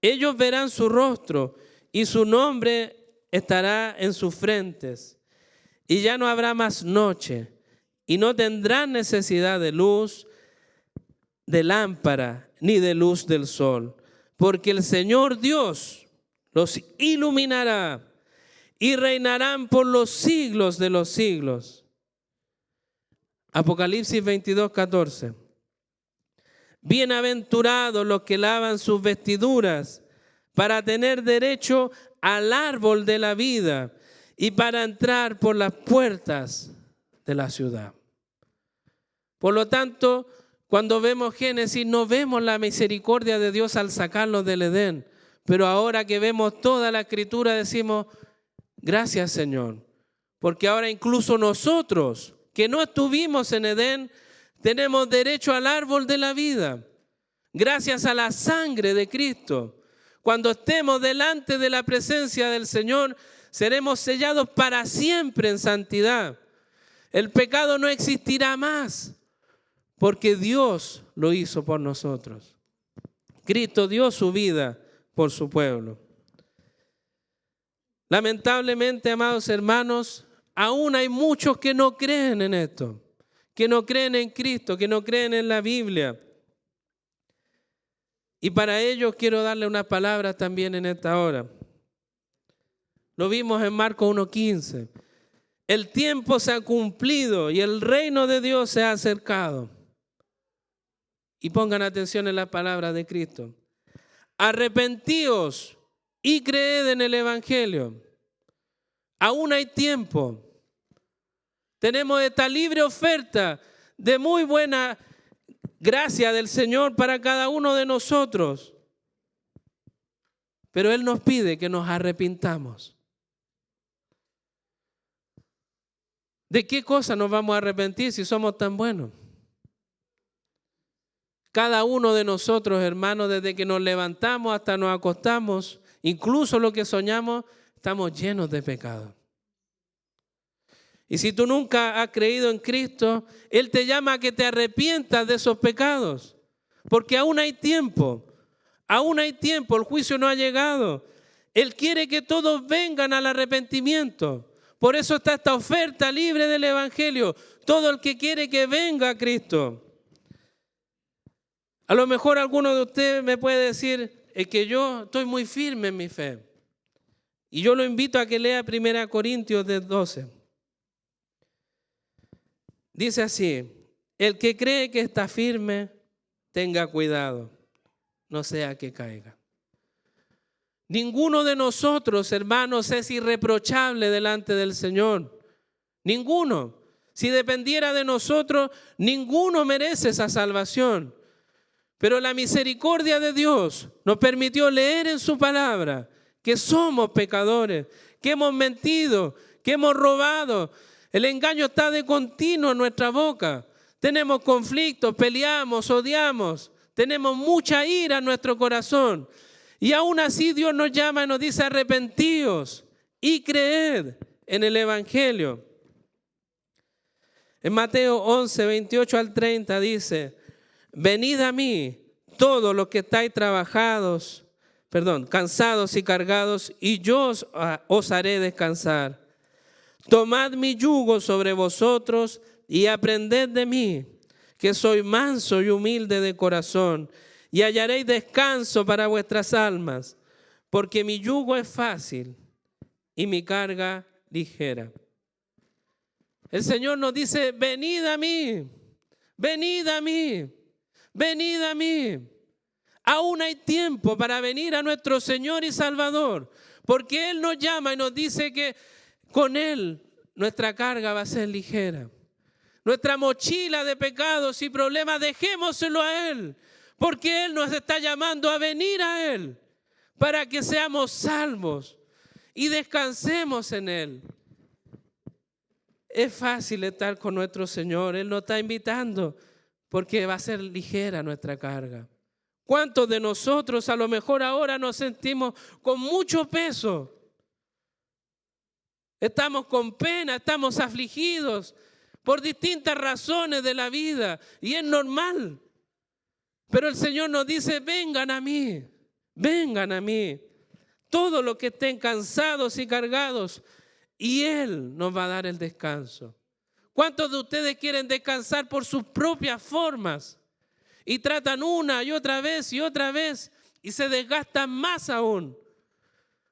Ellos verán su rostro, y su nombre estará en sus frentes. Y ya no habrá más noche, y no tendrán necesidad de luz, de lámpara, ni de luz del sol, porque el Señor Dios los iluminará, y reinarán por los siglos de los siglos. Apocalipsis 22:14. Bienaventurados los que lavan sus vestiduras para tener derecho al árbol de la vida y para entrar por las puertas de la ciudad. Por lo tanto, cuando vemos Génesis, no vemos la misericordia de Dios al sacarlos del Edén. Pero ahora que vemos toda la Escritura, decimos, gracias Señor. Porque ahora incluso nosotros, que no estuvimos en Edén, tenemos derecho al árbol de la vida. Gracias a la sangre de Cristo. Cuando estemos delante de la presencia del Señor, seremos sellados para siempre en santidad. El pecado no existirá más, porque Dios lo hizo por nosotros. Cristo dio su vida por su pueblo. Lamentablemente, amados hermanos, aún hay muchos que no creen en esto, que no creen en Cristo, que no creen en la Biblia. Y para ellos quiero darle unas palabras también en esta hora. Lo vimos en Marcos 1:15. El tiempo se ha cumplido y el reino de Dios se ha acercado. Y pongan atención en las palabras de Cristo. Arrepentíos y creed en el Evangelio. Aún hay tiempo. Tenemos esta libre oferta de muy buena gracia del Señor para cada uno de nosotros. Pero Él nos pide que nos arrepintamos. ¿De qué cosa nos vamos a arrepentir si somos tan buenos? Cada uno de nosotros, hermanos, desde que nos levantamos hasta nos acostamos, incluso lo que soñamos, estamos llenos de pecado. Y si tú nunca has creído en Cristo, Él te llama a que te arrepientas de esos pecados, porque aún hay tiempo, el juicio no ha llegado. Él quiere que todos vengan al arrepentimiento. Por eso está esta oferta libre del Evangelio. Todo el que quiere que venga a Cristo. A lo mejor alguno de ustedes me puede decir, es que yo estoy muy firme en mi fe. Y yo lo invito a que lea 1 Corintios 12. Dice así, el que cree que está firme, tenga cuidado, no sea que caiga. Ninguno de nosotros, hermanos, es irreprochable delante del Señor. Ninguno. Si dependiera de nosotros, ninguno merece esa salvación. Pero la misericordia de Dios nos permitió leer en su palabra que somos pecadores, que hemos mentido, que hemos robado. El engaño está de continuo en nuestra boca. Tenemos conflictos, peleamos, odiamos. Tenemos mucha ira en nuestro corazón. Y aún así Dios nos llama y nos dice arrepentíos y creed en el Evangelio. En Mateo 11, 28 al 30 dice, venid a mí todos los que estáis cansados y cargados, y yo os haré descansar. Tomad mi yugo sobre vosotros y aprended de mí, que soy manso y humilde de corazón, y hallaréis descanso para vuestras almas, porque mi yugo es fácil y mi carga ligera. El Señor nos dice, venid a mí, venid a mí, venid a mí. Aún hay tiempo para venir a nuestro Señor y Salvador, porque Él nos llama y nos dice que con Él nuestra carga va a ser ligera. nuestra mochila de pecados y problemas, dejémoselo a Él, porque Él nos está llamando a venir a Él para que seamos salvos y descansemos en Él. Es fácil estar con nuestro Señor. Él nos está invitando porque va a ser ligera nuestra carga. ¿Cuántos de nosotros a lo mejor ahora nos sentimos con mucho peso? Estamos con pena, estamos afligidos por distintas razones de la vida y es normal. Pero el Señor nos dice, vengan a mí, todos los que estén cansados y cargados, y Él nos va a dar el descanso. ¿Cuántos de ustedes quieren descansar por sus propias formas? Y tratan una y otra vez y se desgastan más aún.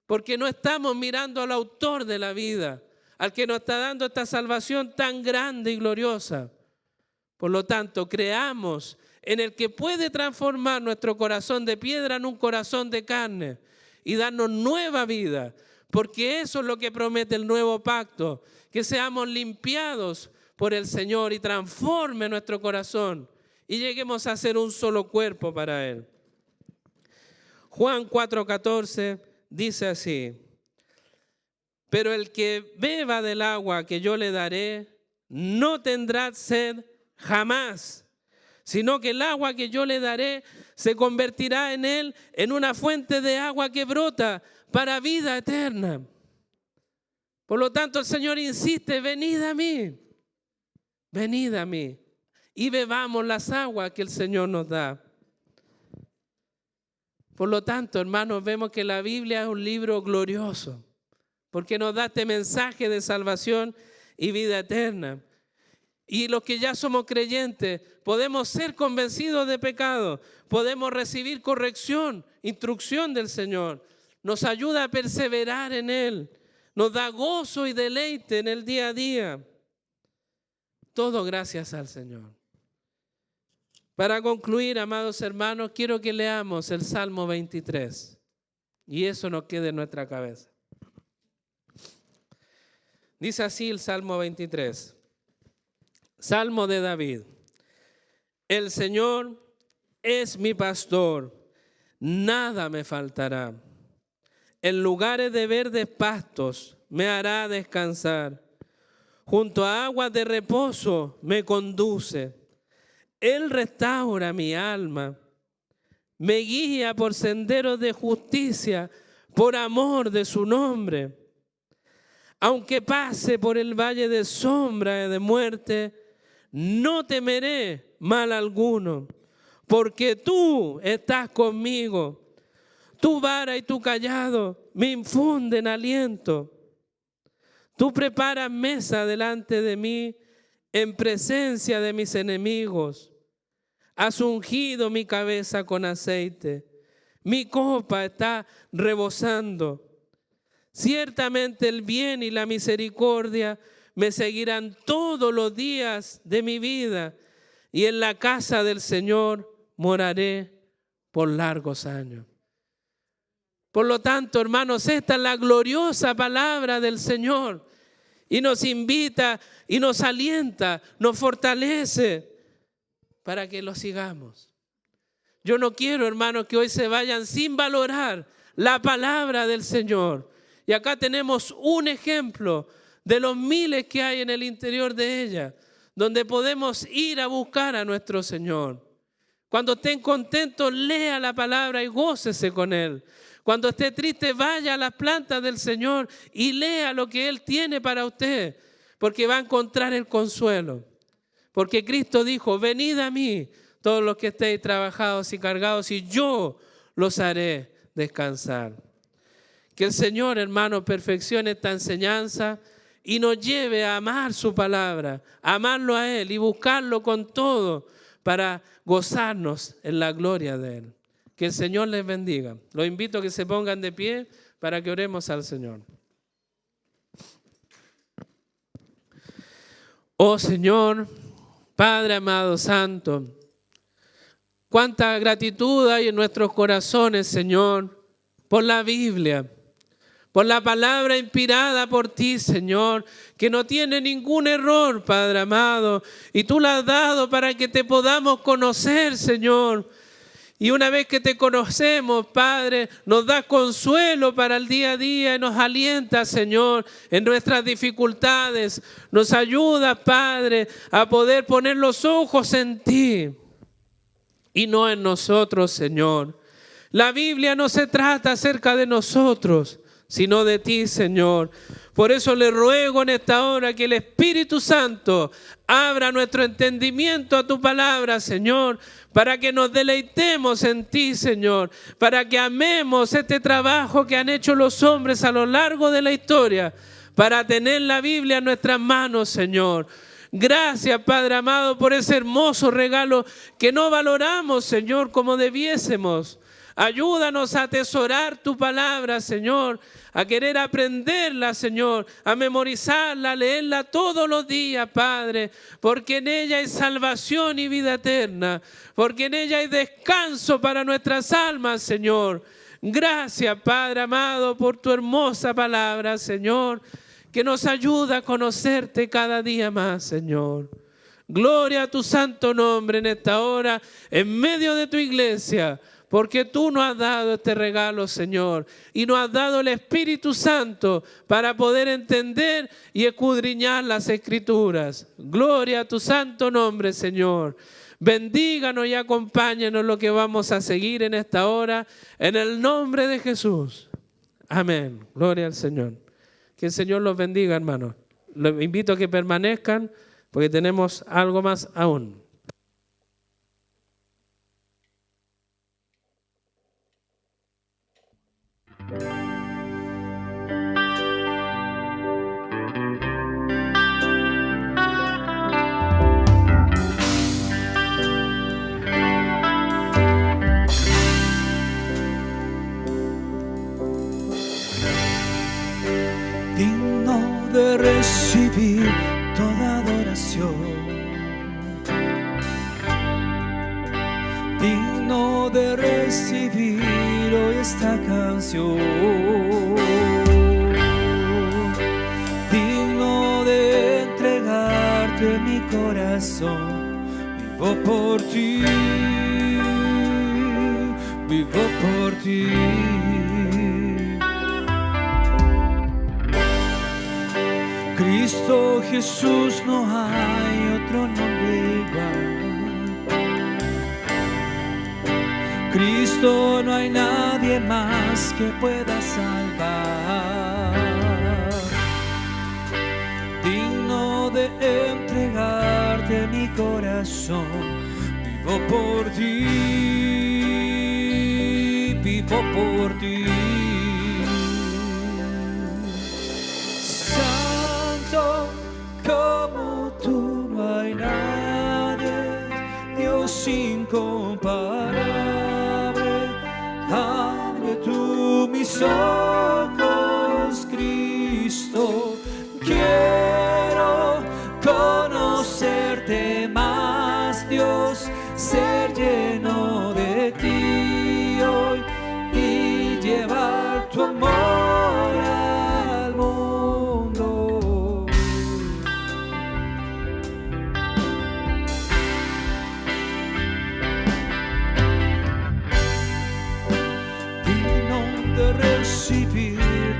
Porque no estamos mirando al autor de la vida, al que nos está dando esta salvación tan grande y gloriosa. Por lo tanto, creamos en el que puede transformar nuestro corazón de piedra en un corazón de carne y darnos nueva vida. Porque eso es lo que promete el nuevo pacto, que seamos limpiados por el Señor y transforme nuestro corazón y lleguemos a ser un solo cuerpo para Él. Juan 4:14 dice así: pero el que beba del agua que yo le daré no tendrá sed jamás, sino que el agua que yo le daré se convertirá en él en una fuente de agua que brota para vida eterna. Por lo tanto, el Señor insiste, venid a mí y bebamos las aguas que el Señor nos da. Por lo tanto, hermanos, vemos que la Biblia es un libro glorioso, porque nos da este mensaje de salvación y vida eterna. Y los que ya somos creyentes podemos ser convencidos de pecado, podemos recibir corrección, instrucción del Señor. Nos ayuda a perseverar en Él, nos da gozo y deleite en el día a día. Todo gracias al Señor. Para concluir, amados hermanos, quiero que leamos el Salmo 23 y eso nos quede en nuestra cabeza. Dice así el Salmo 23, Salmo de David. El Señor es mi pastor, nada me faltará. En lugares de verdes pastos me hará descansar. Junto a aguas de reposo me conduce. Él restaura mi alma. Me guía por senderos de justicia, por amor de su nombre. Aunque pase por el valle de sombra y de muerte, no temeré mal alguno, porque tú estás conmigo. Tu vara y tu cayado me infunden aliento. Tú preparas mesa delante de mí en presencia de mis enemigos. Has ungido mi cabeza con aceite. Mi copa está rebosando. Ciertamente el bien y la misericordia me seguirán todos los días de mi vida, y en la casa del Señor moraré por largos años. Por lo tanto, hermanos, esta es la gloriosa palabra del Señor y nos invita y nos alienta, nos fortalece para que lo sigamos. Yo no quiero, hermanos, que hoy se vayan sin valorar la palabra del Señor. Y acá tenemos un ejemplo de los miles que hay en el interior de ella, donde podemos ir a buscar a nuestro Señor. Cuando estén contentos, lea la palabra y gócese con Él. Cuando esté triste, vaya a las plantas del Señor y lea lo que Él tiene para usted, porque va a encontrar el consuelo. Porque Cristo dijo, venid a mí, todos los que estéis trabajados y cargados, y yo los haré descansar. Que el Señor, hermano, perfeccione esta enseñanza y nos lleve a amar su palabra, a amarlo a Él y buscarlo con todo para gozarnos en la gloria de Él. Que el Señor les bendiga. Los invito a que se pongan de pie para que oremos al Señor. Oh Señor, Padre amado santo, cuánta gratitud hay en nuestros corazones, Señor, por la Biblia, por la palabra inspirada por ti, Señor, que no tiene ningún error, Padre amado, y tú la has dado para que te podamos conocer, Señor. Y una vez que te conocemos, Padre, nos das consuelo para el día a día y nos alienta, Señor, en nuestras dificultades. Nos ayuda, Padre, a poder poner los ojos en ti y no en nosotros, Señor. La Biblia no se trata acerca de nosotros, sino de ti, Señor. Por eso le ruego en esta hora que el Espíritu Santo abra nuestro entendimiento a tu palabra, Señor, para que nos deleitemos en ti, Señor, para que amemos este trabajo que han hecho los hombres a lo largo de la historia, para tener la Biblia en nuestras manos, Señor. Gracias, Padre amado, por ese hermoso regalo que no valoramos, Señor, como debiésemos. Ayúdanos a atesorar tu palabra, Señor, a querer aprenderla, Señor, a memorizarla, a leerla todos los días, Padre, porque en ella hay salvación y vida eterna, porque en ella hay descanso para nuestras almas, Señor. Gracias, Padre amado, por tu hermosa palabra, Señor, que nos ayuda a conocerte cada día más, Señor. Gloria a tu santo nombre en esta hora, en medio de tu iglesia, porque tú nos has dado este regalo, Señor, y nos has dado el Espíritu Santo para poder entender y escudriñar las Escrituras. Gloria a tu santo nombre, Señor. Bendíganos y acompáñanos lo que vamos a seguir en esta hora, en el nombre de Jesús. Amén. Gloria al Señor. Que el Señor los bendiga, hermanos. Los invito a que permanezcan, porque tenemos algo más aún. Digno de recibir toda adoración, digno de recibir hoy esta canción, digno de entregarte mi corazón. Vivo por ti, vivo por ti. Cristo Jesús, no hay otro nombre igual. Cristo, no hay nadie más que pueda salvar. Digno de entregarte mi corazón. Vivo por ti, vivo por ti. Como tú no hay nadie, Dios incomparable. Abre tú mis ojos, Cristo. Quiero conocerte más, Dios, ser lleno de ti hoy y llevar tu amor al mundo. Digno de recibir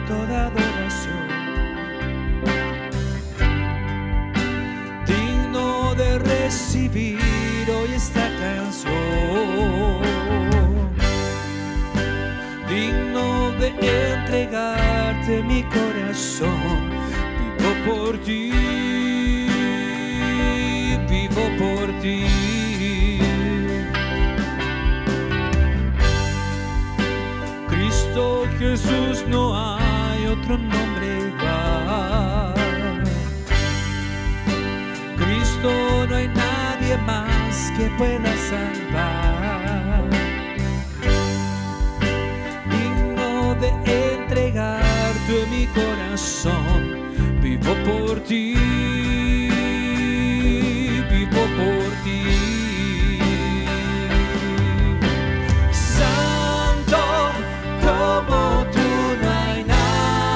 toda adoración, digno de recibir hoy esta canción, digno de entregarte mi corazón. Vivo por ti, vivo por ti. Cristo Jesús, no hay otro nombre igual. Cristo, no hay nadie más que pueda salvar. Digno de entregarte mi corazón. Vivo por ti, vivo por ti. Santo, como tú no hay nadie.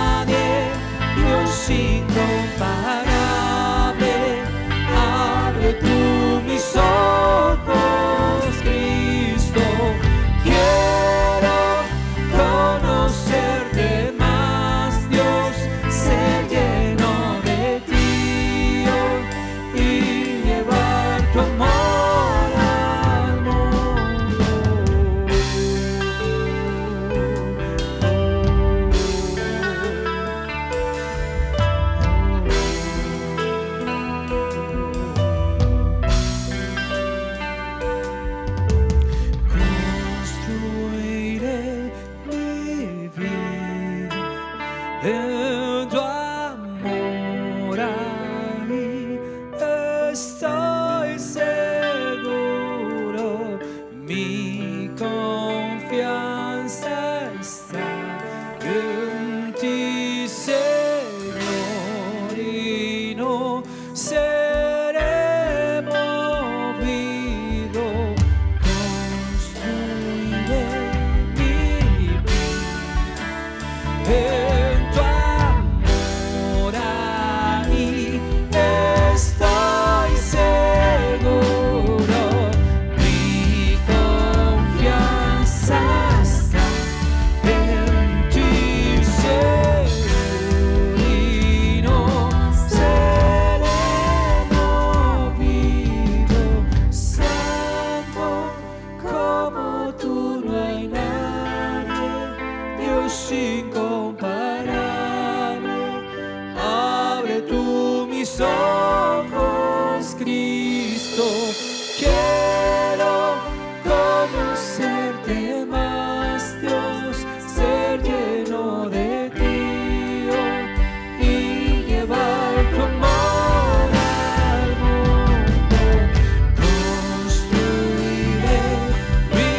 En tu amor ahí estoy seguro. Mi confianza está en ti, Señor, y no seré movido. Santo como tú no hay nadie, Dios incomparable. Abre tú mis ojos, Cristo. Quiero conocerte más, Dios, ser lleno de ti, oh, y llevar tu amor al mundo. Construiré mi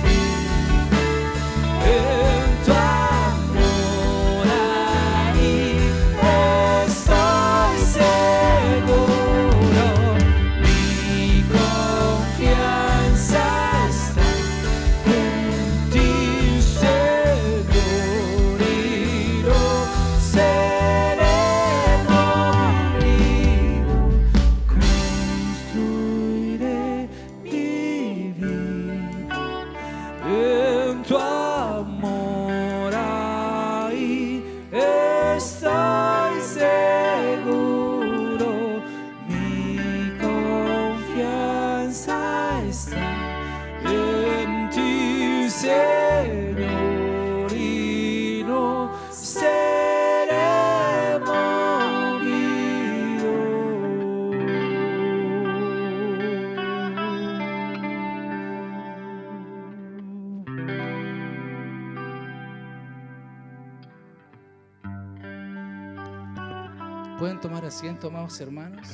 vida en tu amor ahí estoy seguro. Mi confianza está en ti, Señor, y no seré movido. Construiré mi vida en tu amor ahí estoy seguro. Mi confianza está en ti, Señor, y no seré movido. Pueden tomar asiento, amados hermanos.